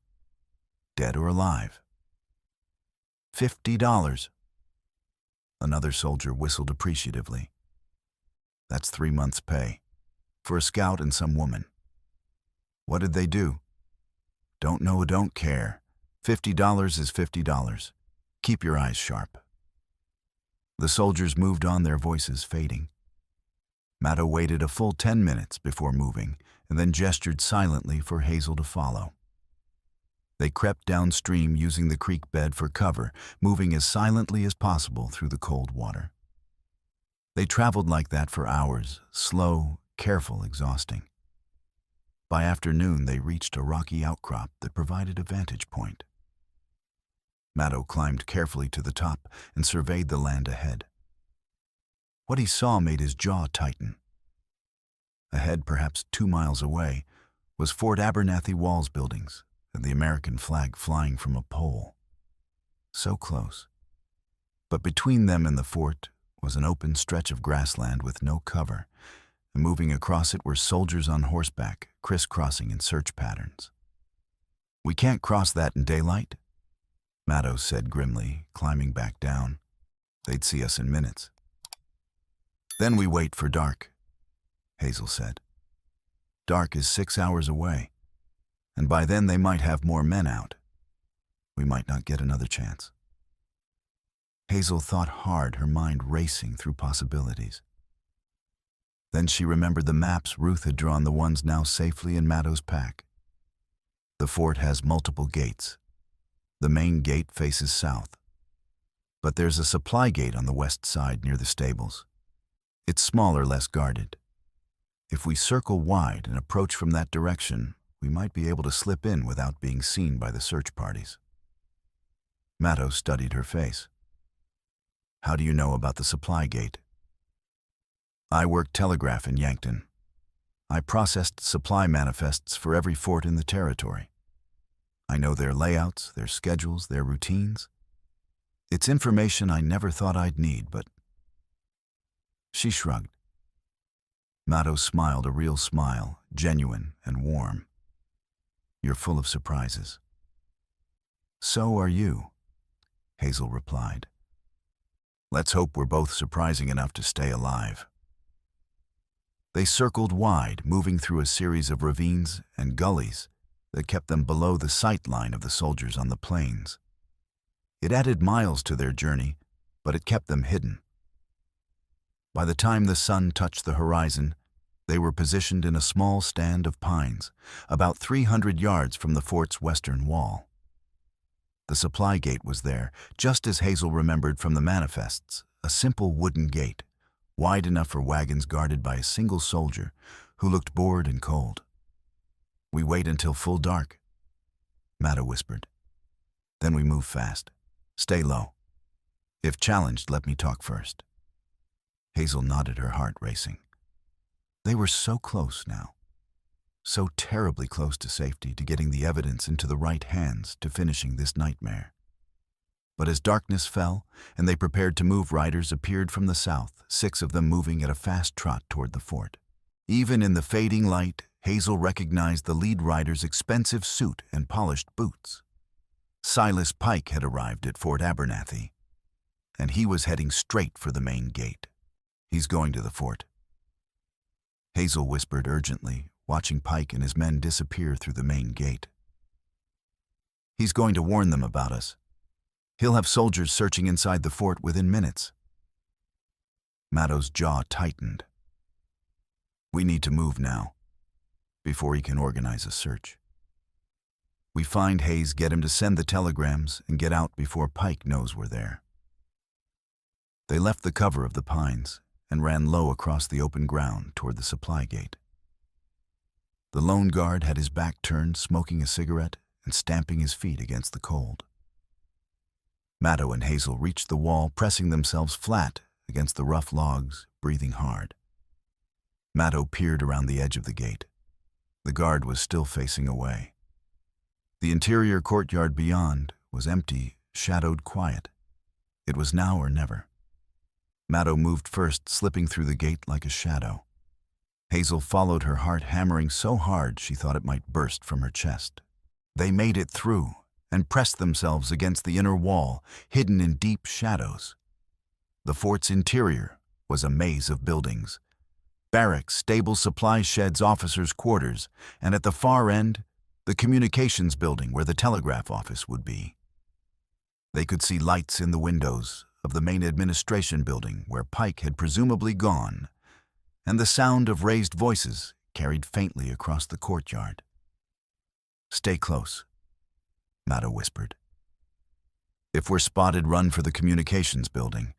dead or alive." $50. Another soldier whistled appreciatively. "That's 3 months' pay, for a scout and some woman." "What did they do?" "Don't know, don't care. $50 is $50. Keep your eyes sharp." The soldiers moved on, their voices fading. Matto waited a full 10 minutes before moving, and then gestured silently for Hazel to follow. They crept downstream using the creek bed for cover, moving as silently as possible through the cold water. They traveled like that for hours, slow, careful, exhausting. By afternoon, they reached a rocky outcrop that provided a vantage point. Matto climbed carefully to the top and surveyed the land ahead. What he saw made his jaw tighten. Ahead, perhaps 2 miles away, was Fort Abernathy Walls buildings and the American flag flying from a pole. So close. But between them and the fort was an open stretch of grassland with no cover, and moving across it were soldiers on horseback, crisscrossing in search patterns. "We can't cross that in daylight," Matto said grimly, climbing back down. "They'd see us in minutes." "Then we wait for dark," Hazel said. "Dark is 6 hours away, and by then they might have more men out. We might not get another chance." Hazel thought hard, her mind racing through possibilities. Then she remembered the maps Ruth had drawn, the ones now safely in Matto's pack. The fort has multiple gates. The main gate faces south. But there's a supply gate on the west side near the stables. It's smaller, less guarded. If we circle wide and approach from that direction, we might be able to slip in without being seen by the search parties. Matto studied her face. "How do you know about the supply gate?" "I worked telegraph in Yankton. I processed supply manifests for every fort in the territory. I know their layouts, their schedules, their routines. It's information I never thought I'd need, but..." She shrugged. Matto smiled, a real smile, genuine and warm. "You're full of surprises." "So are you," Hazel replied. "Let's hope we're both surprising enough to stay alive." They circled wide, moving through a series of ravines and gullies that kept them below the sight line of the soldiers on the plains. It added miles to their journey, but it kept them hidden. By the time the sun touched the horizon, they were positioned in a small stand of pines, about 300 yards from the fort's western wall. The supply gate was there, just as Hazel remembered from the manifests, a simple wooden gate, wide enough for wagons guarded by a single soldier who looked bored and cold. "We wait until full dark," Matto whispered. "Then we move fast. Stay low. If challenged, let me talk first." Hazel nodded, her heart racing. They were so close now, so terribly close to safety, to getting the evidence into the right hands, to finishing this nightmare. But as darkness fell and they prepared to move, riders appeared from the south, 6 of them moving at a fast trot toward the fort. Even in the fading light, Hazel recognized the lead rider's expensive suit and polished boots. Silas Pike had arrived at Fort Abernathy, and he was heading straight for the main gate. "He's going to the fort," Hazel whispered urgently, watching Pike and his men disappear through the main gate. "He's going to warn them about us. He'll have soldiers searching inside the fort within minutes." Matto's jaw tightened. "We need to move now, before he can organize a search. We find Hayes, get him to send the telegrams, and get out before Pike knows we're there." They left the cover of the pines and ran low across the open ground toward the supply gate. The lone guard had his back turned, smoking a cigarette, and stamping his feet against the cold. Maddow and Hazel reached the wall, pressing themselves flat against the rough logs, breathing hard. Maddow peered around the edge of the gate. The guard was still facing away. The interior courtyard beyond was empty, shadowed quiet. It was now or never. Maddow moved first, slipping through the gate like a shadow. Hazel followed, her heart hammering so hard she thought it might burst from her chest. They made it through and pressed themselves against the inner wall, hidden in deep shadows. The fort's interior was a maze of buildings. Barracks, stables, supply sheds, officers' quarters, and at the far end, the communications building where the telegraph office would be. They could see lights in the windows of the main administration building where Pike had presumably gone, and the sound of raised voices carried faintly across the courtyard. "Stay close," Maddow whispered. "If we're spotted, run for the communications building.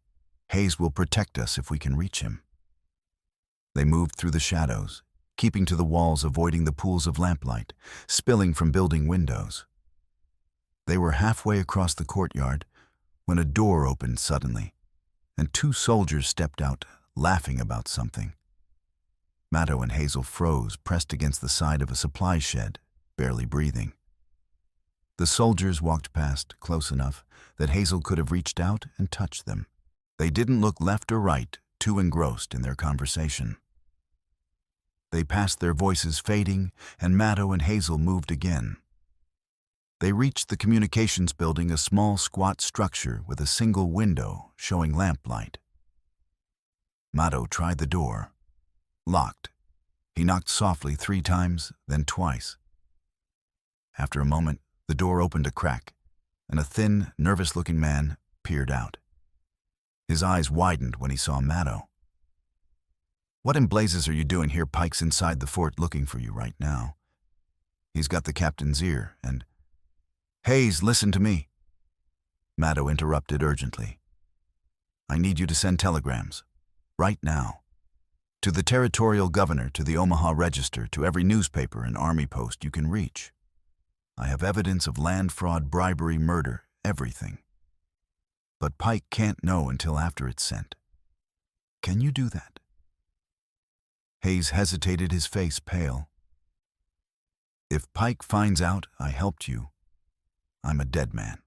Hayes will protect us if we can reach him." They moved through the shadows, keeping to the walls, avoiding the pools of lamplight, spilling from building windows. They were halfway across the courtyard when a door opened suddenly, and two soldiers stepped out, laughing about something. Maddow and Hazel froze, pressed against the side of a supply shed, barely breathing. The soldiers walked past, close enough that Hazel could have reached out and touched them. They didn't look left or right, too engrossed in their conversation. They passed, their voices fading, and Maddow and Hazel moved again. They reached the communications building, a small, squat structure with a single window showing lamplight. Maddow tried the door. Locked. He knocked softly 3 times, then twice. After a moment, the door opened a crack, and a thin, nervous-looking man peered out. His eyes widened when he saw Maddow. "What in blazes are you doing here? Pike's inside the fort looking for you right now. He's got the captain's ear, and—" "Hayes, listen to me," Maddow interrupted urgently. "I need you to send telegrams, right now, to the territorial governor, to the Omaha Register, to every newspaper and army post you can reach. I have evidence of land fraud, bribery, murder, everything. But Pike can't know until after it's sent. Can you do that?" Hayes hesitated, his face pale. "If Pike finds out I helped you, I'm a dead man.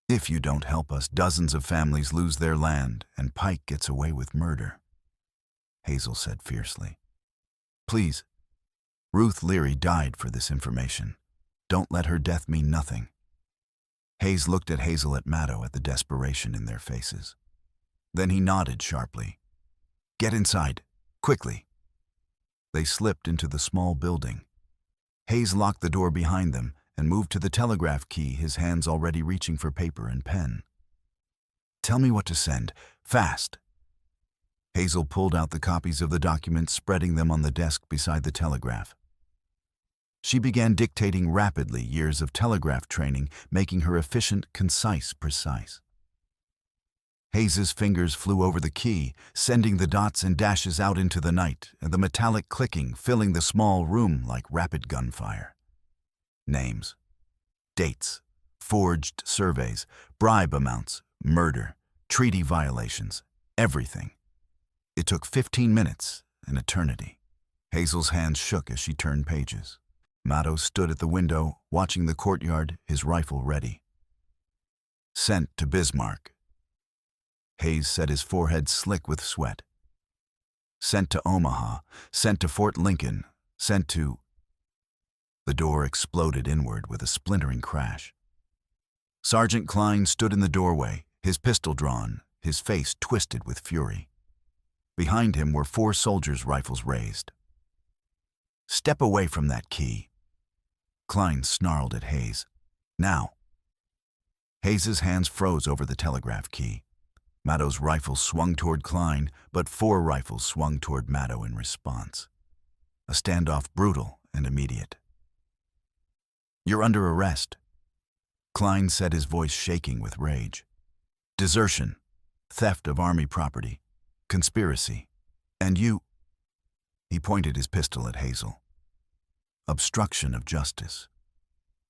If you don't help us, dozens of families lose their land, and Pike gets away with murder," Hazel said fiercely. "Please, Ruth Leary died for this information. Don't let her death mean nothing." Hayes looked at Hazel, at Maddow, at the desperation in their faces. Then he nodded sharply. "Get inside, quickly." They slipped into the small building. Hayes locked the door behind them and moved to the telegraph key, his hands already reaching for paper and pen. "Tell me what to send, fast." Hazel pulled out the copies of the documents, spreading them on the desk beside the telegraph. She began dictating rapidly, years of telegraph training, making her efficient, concise, precise. Hayes's fingers flew over the key, sending the dots and dashes out into the night, and the metallic clicking filling the small room like rapid gunfire. Names, dates, forged surveys, bribe amounts, murder, treaty violations, everything. It took 15 minutes, an eternity. Hazel's hands shook as she turned pages. Maddow stood at the window, watching the courtyard, his rifle ready. "Sent to Bismarck." Hayes set his forehead slick with sweat. "Sent to Omaha, sent to Fort Lincoln, sent to—" The door exploded inward with a splintering crash. Sergeant Klein stood in the doorway, his pistol drawn, his face twisted with fury. Behind him were 4 soldiers, rifles raised. "Step away from that key." Klein snarled at Hayes. "Now." Hayes's hands froze over the telegraph key. Maddow's rifle swung toward Klein, but 4 rifles swung toward Maddow in response. A standoff brutal and immediate. "You're under arrest," Klein said, his voice shaking with rage. "Desertion, theft of army property, conspiracy, and you—" He pointed his pistol at Hazel. "Obstruction of justice."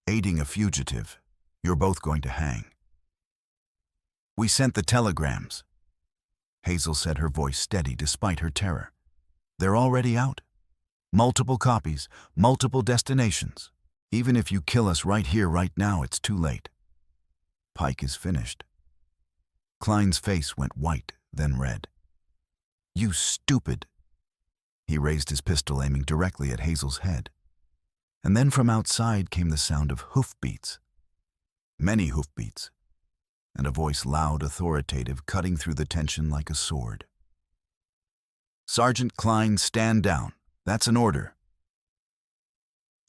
Aiding a fugitive. You're both going to hang. We sent the telegrams. Hazel said, her voice steady despite her terror. They're already out. Multiple copies, multiple destinations. Even if you kill us right here, right now, it's too late. Pike is finished. Klein's face went white, then red. You stupid. He raised his pistol, aiming directly at Hazel's head. And then from outside came the sound of hoofbeats. Many hoofbeats. And a voice loud, authoritative, cutting through the tension like a sword. Sergeant Klein, stand down. That's an order.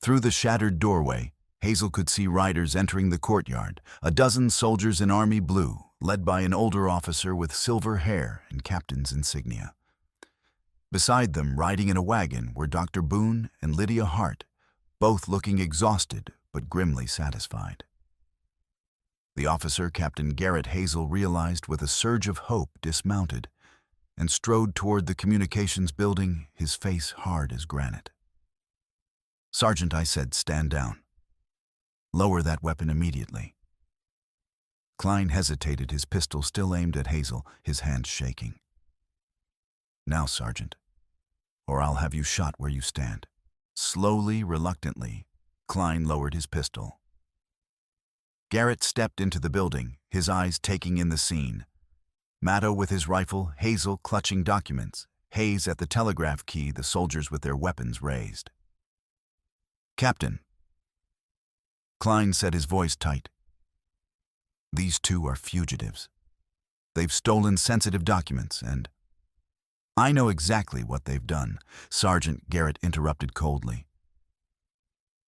Through the shattered doorway, Hazel could see riders entering the courtyard, a dozen soldiers in army blue, led by an older officer with silver hair and captain's insignia. Beside them, riding in a wagon, were Dr. Boone and Lydia Hart, both looking exhausted but grimly satisfied. The officer, Captain Garrett Hazel, realized with a surge of hope, dismounted and strode toward the communications building, his face hard as granite. Sergeant, I said, stand down. Lower that weapon immediately. Klein hesitated, his pistol still aimed at Hazel, his hands shaking. Now, Sergeant, or I'll have you shot where you stand. Slowly, reluctantly, Klein lowered his pistol. Garrett stepped into the building, his eyes taking in the scene. Matto with his rifle, Hazel clutching documents, Hayes at the telegraph key, the soldiers with their weapons raised. Captain. Klein said, his voice tight. These two are fugitives. They've stolen sensitive documents and... I know exactly what they've done, Sergeant Garrett interrupted coldly.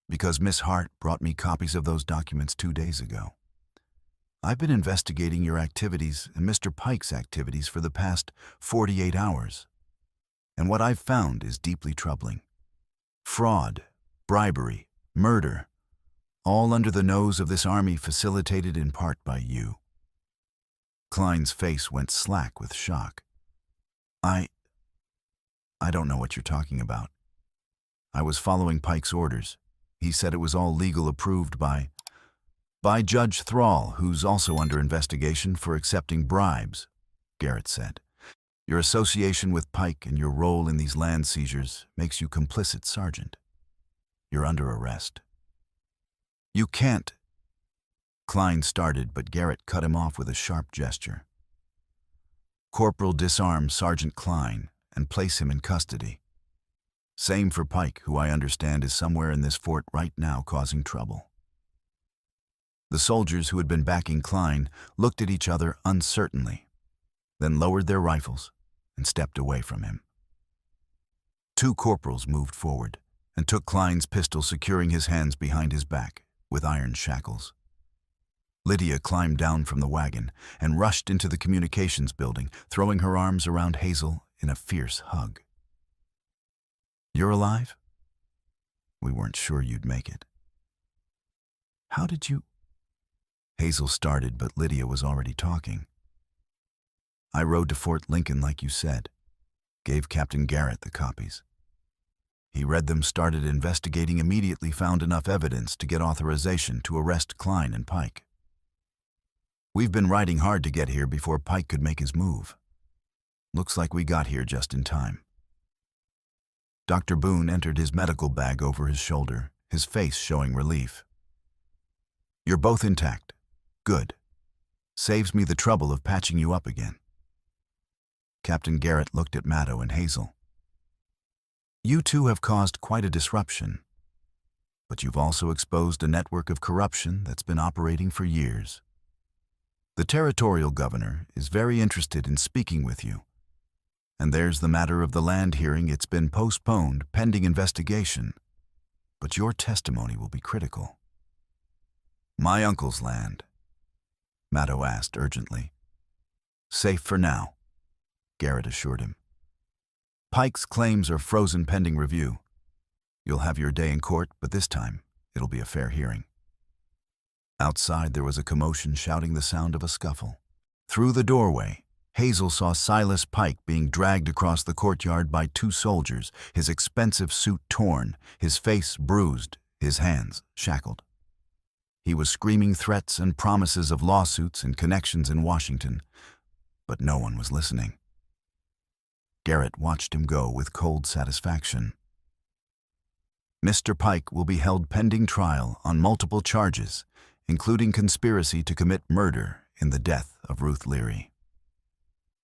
Because Miss Hart brought me copies of those documents 2 days ago. I've been investigating your activities and Mr. Pike's activities for the past 48 hours. And what I've found is deeply troubling. Fraud, bribery, murder, all under the nose of this army, facilitated in part by you. Klein's face went slack with shock. I don't know what you're talking about. I was following Pike's orders. He said it was all legal, approved by Judge Thrall, who's also under investigation for accepting bribes, Garrett said. Your association with Pike and your role in these land seizures makes you complicit, Sergeant. You're under arrest. You can't. Klein started, but Garrett cut him off with a sharp gesture. Corporal, disarm Sergeant Klein and place him in custody. Same for Pike, who I understand is somewhere in this fort right now causing trouble. The soldiers who had been backing Klein looked at each other uncertainly, then lowered their rifles and stepped away from him. 2 corporals moved forward and took Klein's pistol, securing his hands behind his back with iron shackles. Lydia climbed down from the wagon and rushed into the communications building, throwing her arms around Hazel in a fierce hug. You're alive? We weren't sure you'd make it. How did you... Hazel started, but Lydia was already talking. I rode to Fort Lincoln like you said. Gave Captain Garrett the copies. He read them, started investigating, immediately found enough evidence to get authorization to arrest Klein and Pike. We've been riding hard to get here before Pike could make his move. Looks like we got here just in time. Dr. Boone entered his medical bag over his shoulder, his face showing relief. You're both intact. Good. Saves me the trouble of patching you up again. Captain Garrett looked at Matto and Hazel. You two have caused quite a disruption, but you've also exposed a network of corruption that's been operating for years. The territorial governor is very interested in speaking with you. And there's the matter of the land hearing. It's been postponed pending investigation, but your testimony will be critical. My uncle's land, Matto asked urgently. Safe for now, Garrett assured him. Pike's claims are frozen pending review. You'll have your day in court, but this time it'll be a fair hearing. Outside there was a commotion, shouting, the sound of a scuffle. Through the doorway, Hazel saw Silas Pike being dragged across the courtyard by 2 soldiers, his expensive suit torn, his face bruised, his hands shackled. He was screaming threats and promises of lawsuits and connections in Washington, but no one was listening. Garrett watched him go with cold satisfaction. Mr. Pike will be held pending trial on multiple charges, including conspiracy to commit murder in the death of Ruth Leary.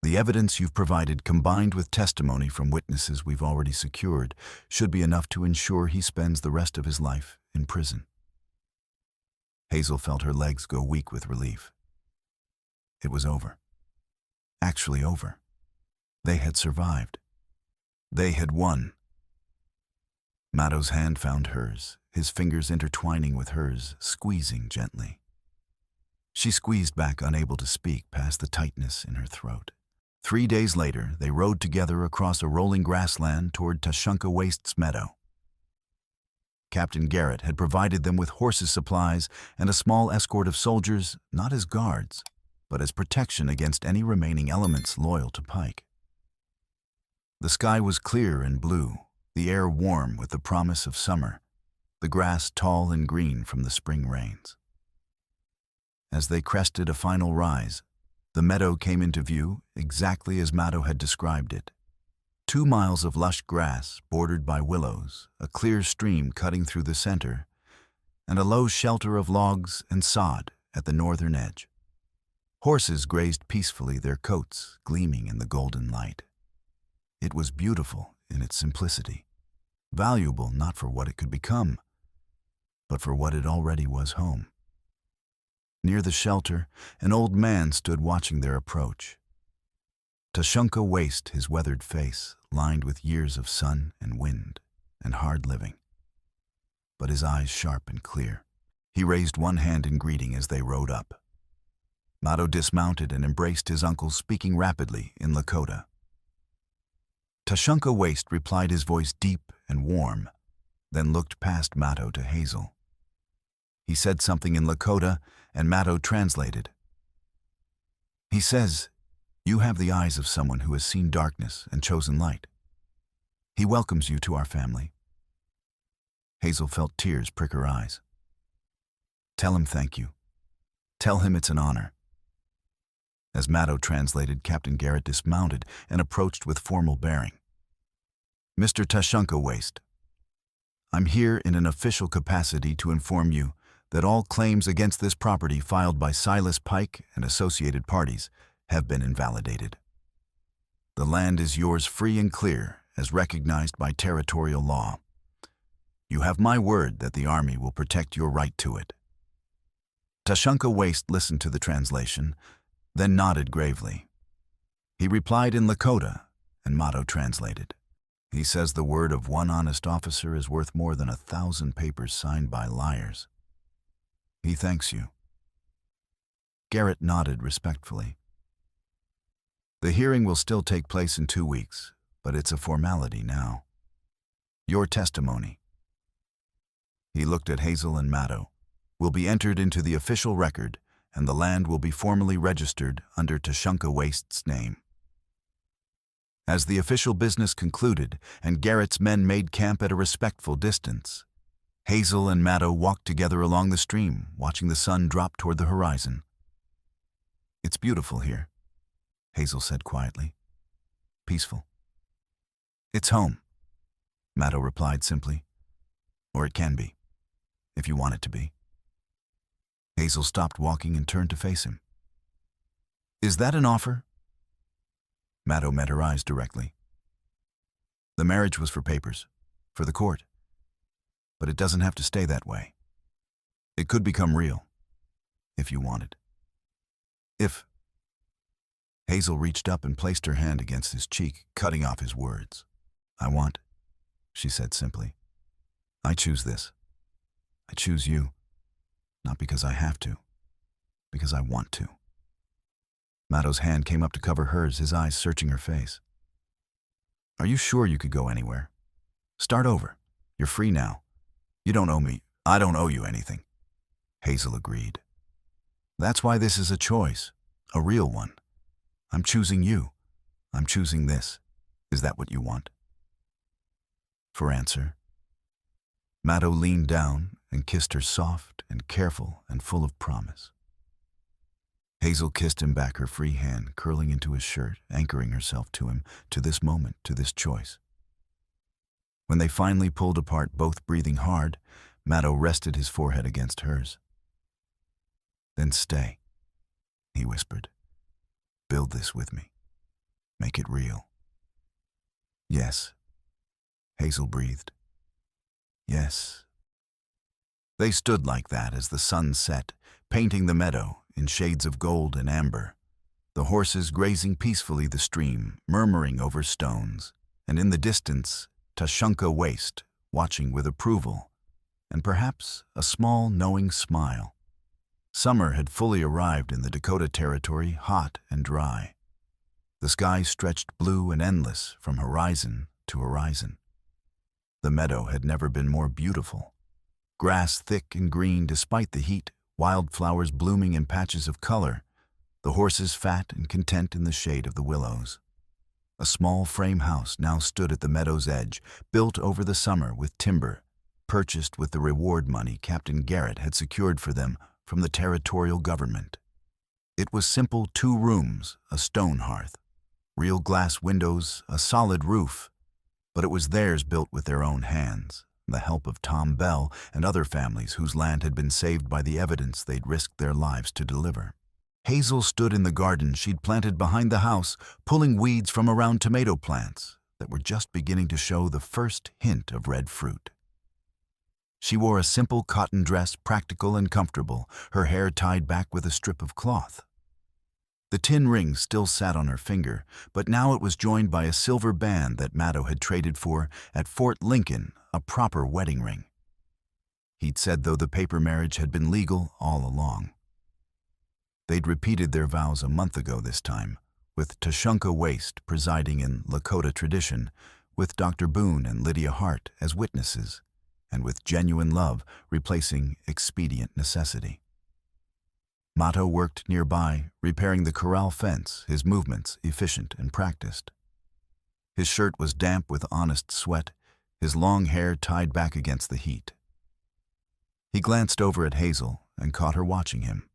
The evidence you've provided, combined with testimony from witnesses we've already secured, should be enough to ensure he spends the rest of his life in prison. Hazel felt her legs go weak with relief. It was over. Actually over. They had survived. They had won. Mattow's hand found hers, his fingers intertwining with hers, squeezing gently. She squeezed back, unable to speak past the tightness in her throat. 3 days later, they rode together across a rolling grassland toward Tashunka Waste's meadow. Captain Garrett had provided them with horses' supplies and a small escort of soldiers, not as guards, but as protection against any remaining elements loyal to Pike. The sky was clear and blue, the air warm with the promise of summer, the grass tall and green from the spring rains. As they crested a final rise, the meadow came into view exactly as Mattow had described it. 2 miles of lush grass bordered by willows, a clear stream cutting through the center, and a low shelter of logs and sod at the northern edge. Horses grazed peacefully, their coats gleaming in the golden light. It was beautiful in its simplicity, valuable not for what it could become, but for what it already was: home. Near the shelter, an old man stood watching their approach. Tashunka Waste, his weathered face lined with years of sun and wind and hard living, but his eyes sharp and clear. He raised one hand in greeting as they rode up. Mattow dismounted and embraced his uncle, speaking rapidly in Lakota. Tashunka Waste replied, his voice deep and warm, then looked past Mattow to Hazel. He said something in Lakota, and Mattow translated. He says, "You have the eyes of someone who has seen darkness and chosen light. He welcomes you to our family." Hazel felt tears prick her eyes. "Tell him thank you. Tell him it's an honor." As Mattow translated, Captain Garrett dismounted and approached with formal bearing. "Mr. Tashunka Waste, I'm here in an official capacity to inform you that all claims against this property filed by Silas Pike and associated parties have been invalidated. The land is yours free and clear, as recognized by territorial law. You have my word that the Army will protect your right to it." Tashunka Waste listened to the translation, then nodded gravely. He replied in Lakota, and Mattow translated. He says the word of one honest officer is worth more than 1,000 papers signed by liars. He thanks you. Garrett nodded respectfully. The hearing will still take place in 2 weeks, but it's a formality now. Your testimony, he looked at Hazel and Mattow, will be entered into the official record, and the land will be formally registered under Tashunka Waste's name. As the official business concluded and Garrett's men made camp at a respectful distance, Hazel and Mattow walked together along the stream, watching the sun drop toward the horizon. "It's beautiful here," Hazel said quietly. "Peaceful." "It's home," Mattow replied simply. "Or it can be, if you want it to be." Hazel stopped walking and turned to face him. "Is that an offer?" Mattow met her eyes directly. "The marriage was for papers, for the court. But it doesn't have to stay that way. It could become real, if you wanted. If..." Hazel reached up and placed her hand against his cheek, cutting off his words. "I want," she said simply. "I choose this. I choose you, not because I have to, because I want to." Mattow's hand came up to cover hers, his eyes searching her face. "Are you sure you could go anywhere? Start over. You're free now. You don't owe me. I don't owe you anything." Hazel agreed. "That's why this is a choice, a real one. I'm choosing you. I'm choosing this. Is that what you want?" For answer, Mattow leaned down and kissed her soft and careful and full of promise. Hazel kissed him back, her free hand curling into his shirt, anchoring herself to him, to this moment, to this choice. When they finally pulled apart, both breathing hard, Maddow rested his forehead against hers. "Then stay," he whispered. "Build this with me. Make it real." "Yes," Hazel breathed. "Yes." They stood like that as the sun set, painting the meadow in shades of gold and amber, the horses grazing peacefully the stream, murmuring over stones, and in the distance, Tashunka Waste, watching with approval, and perhaps a small, knowing smile. Summer had fully arrived in the Dakota Territory, hot and dry. The sky stretched blue and endless from horizon to horizon. The meadow had never been more beautiful. Grass thick and green despite the heat, wildflowers blooming in patches of color, the horses fat and content in the shade of the willows. A small frame house now stood at the meadow's edge, built over the summer with timber, purchased with the reward money Captain Garrett had secured for them from the territorial government. It was simple 2 rooms, a stone hearth, real glass windows, a solid roof, but it was theirs built with their own hands, the help of Tom Bell and other families whose land had been saved by the evidence they'd risked their lives to deliver. Hazel stood in the garden she'd planted behind the house, pulling weeds from around tomato plants that were just beginning to show the first hint of red fruit. She wore a simple cotton dress, practical and comfortable, her hair tied back with a strip of cloth. The tin ring still sat on her finger, but now it was joined by a silver band that Maddow had traded for, at Fort Lincoln, a proper wedding ring. He'd said, though, the paper marriage had been legal all along. They'd repeated their vows a month ago this time, with Tashunka Waste presiding in Lakota tradition, with Dr. Boone and Lydia Hart as witnesses, and with genuine love replacing expedient necessity. Matto worked nearby, repairing the corral fence, his movements efficient and practiced. His shirt was damp with honest sweat, his long hair tied back against the heat. He glanced over at Hazel and caught her watching him.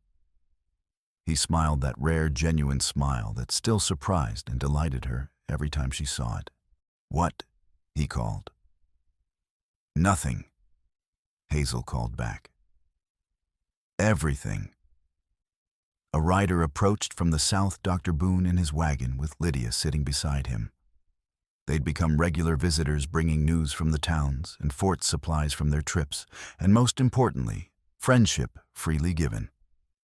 He smiled that rare, genuine smile that still surprised and delighted her every time she saw it. "What?" he called. "Nothing," Hazel called back. "Everything." A rider approached from the south, Dr. Boone in his wagon with Lydia sitting beside him. They'd become regular visitors, bringing news from the towns and fort supplies from their trips, and most importantly, friendship freely given.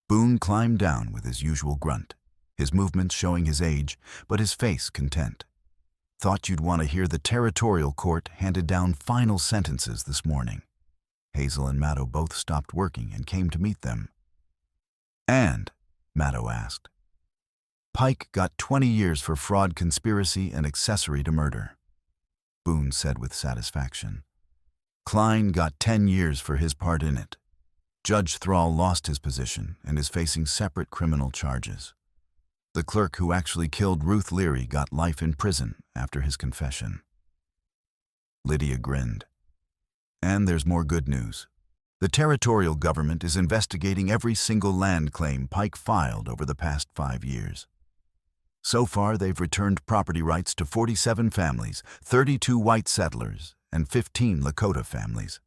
Boone climbed down with his usual grunt, his movements showing his age, but his face content. "Thought you'd want to hear the territorial court handed down final sentences this morning." Hazel and Maddow both stopped working and came to meet them. "And," Maddow asked, "Pike got 20 years for fraud, conspiracy, and accessory to murder," Boone said with satisfaction. "Klein got 10 years for his part in it. Judge Thrall lost his position and is facing separate criminal charges. The clerk who actually killed Ruth Leary got life in prison after his confession." Lydia grinned. "And there's more good news. The territorial government is investigating every single land claim Pike filed over the past 5 years. So far, they've returned property rights to 47 families, 32 white settlers, and 15 Lakota families.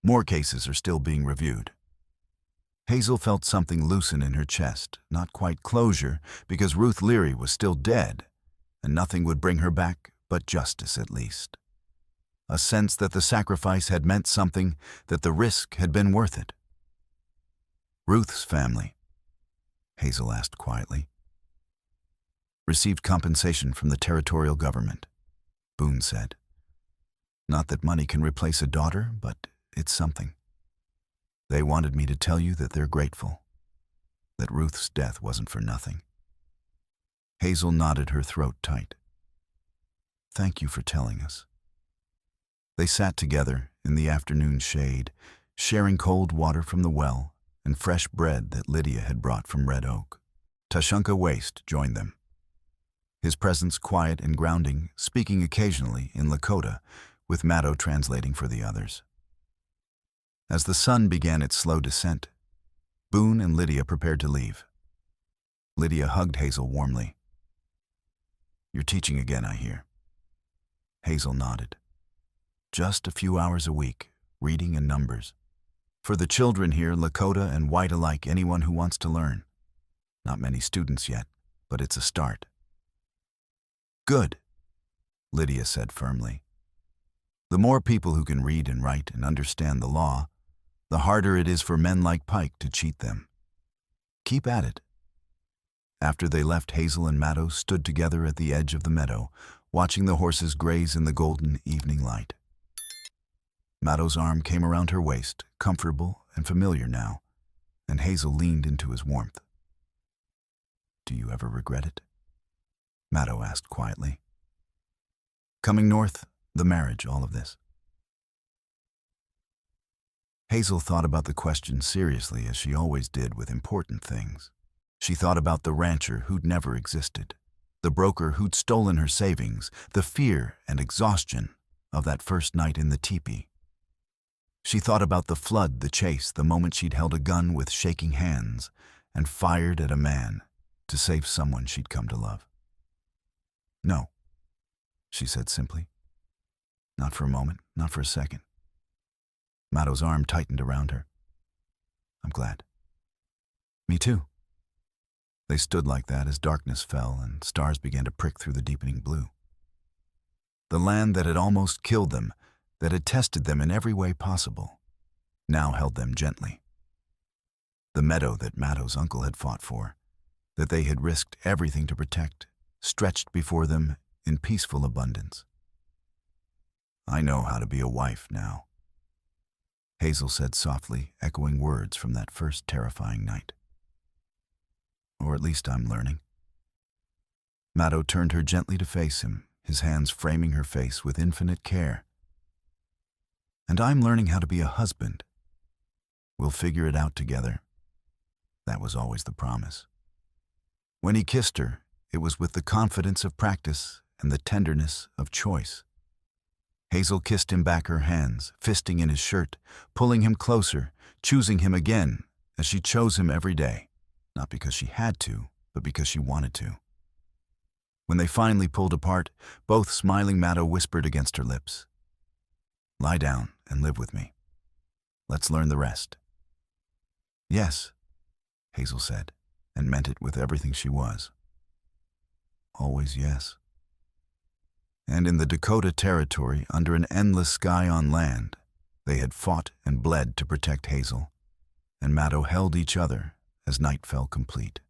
More cases are still being reviewed." Hazel felt something loosen in her chest, not quite closure, because Ruth Leary was still dead, and nothing would bring her back but justice at least. A sense that the sacrifice had meant something, that the risk had been worth it. "Ruth's family," Hazel asked quietly. "Received compensation from the territorial government," Boone said. "Not that money can replace a daughter, but it's something. They wanted me to tell you that they're grateful, that Ruth's death wasn't for nothing." Hazel nodded, her throat tight. "Thank you for telling us." They sat together in the afternoon shade, sharing cold water from the well and fresh bread that Lydia had brought from Red Oak. Tashunka Waste joined them, his presence quiet and grounding, speaking occasionally in Lakota, with Maddow translating for the others. As the sun began its slow descent, Boone and Lydia prepared to leave. Lydia hugged Hazel warmly. "You're teaching again, I hear." Hazel nodded. "Just a few hours a week, reading and numbers. For the children here, Lakota and white alike, anyone who wants to learn. Not many students yet, but it's a start." "Good," Lydia said firmly. "The more people who can read and write and understand the law, the harder it is for men like Pike to cheat them. Keep at it." After they left, Hazel and Maddow stood together at the edge of the meadow, watching the horses graze in the golden evening light. Maddow's arm came around her waist, comfortable and familiar now, and Hazel leaned into his warmth. "Do you ever regret it?" Maddow asked quietly. "Coming north, the marriage, all of this?" Hazel thought about the question seriously, as she always did with important things. She thought about the rancher who'd never existed, the broker who'd stolen her savings, the fear and exhaustion of that first night in the teepee. She thought about the flood, the chase, the moment she'd held a gun with shaking hands and fired at a man to save someone she'd come to love. "No," she said simply. "Not for a moment, not for a second." Maddow's arm tightened around her. "I'm glad." "Me too." They stood like that as darkness fell and stars began to prick through the deepening blue. The land that had almost killed them, that had tested them in every way possible, now held them gently. The meadow that Maddow's uncle had fought for, that they had risked everything to protect, stretched before them in peaceful abundance. "I know how to be a wife now," Hazel said softly, echoing words from that first terrifying night. "Or at least I'm learning." Maddow turned her gently to face him, his hands framing her face with infinite care. "And I'm learning how to be a husband. We'll figure it out together." That was always the promise. When he kissed her, it was with the confidence of practice and the tenderness of choice. Hazel kissed him back her hands, fisting in his shirt, pulling him closer, choosing him again as she chose him every day, not because she had to, but because she wanted to. When they finally pulled apart, both smiling, Maddow whispered against her lips, "Lie down and live with me. Let's learn the rest." "Yes," Hazel said, and meant it with everything she was. Always yes. And in the Dakota Territory, under an endless sky on land, they had fought and bled to protect Hazel, and Maddow held each other as night fell complete.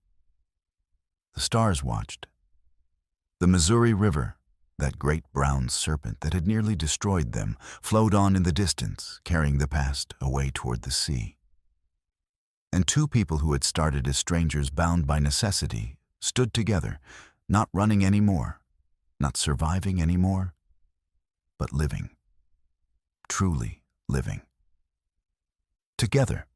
The stars watched. The Missouri River, that great brown serpent that had nearly destroyed them, flowed on in the distance, carrying the past away toward the sea. And two people who had started as strangers bound by necessity stood together, not running anymore, not surviving anymore, but living. Truly living. Together.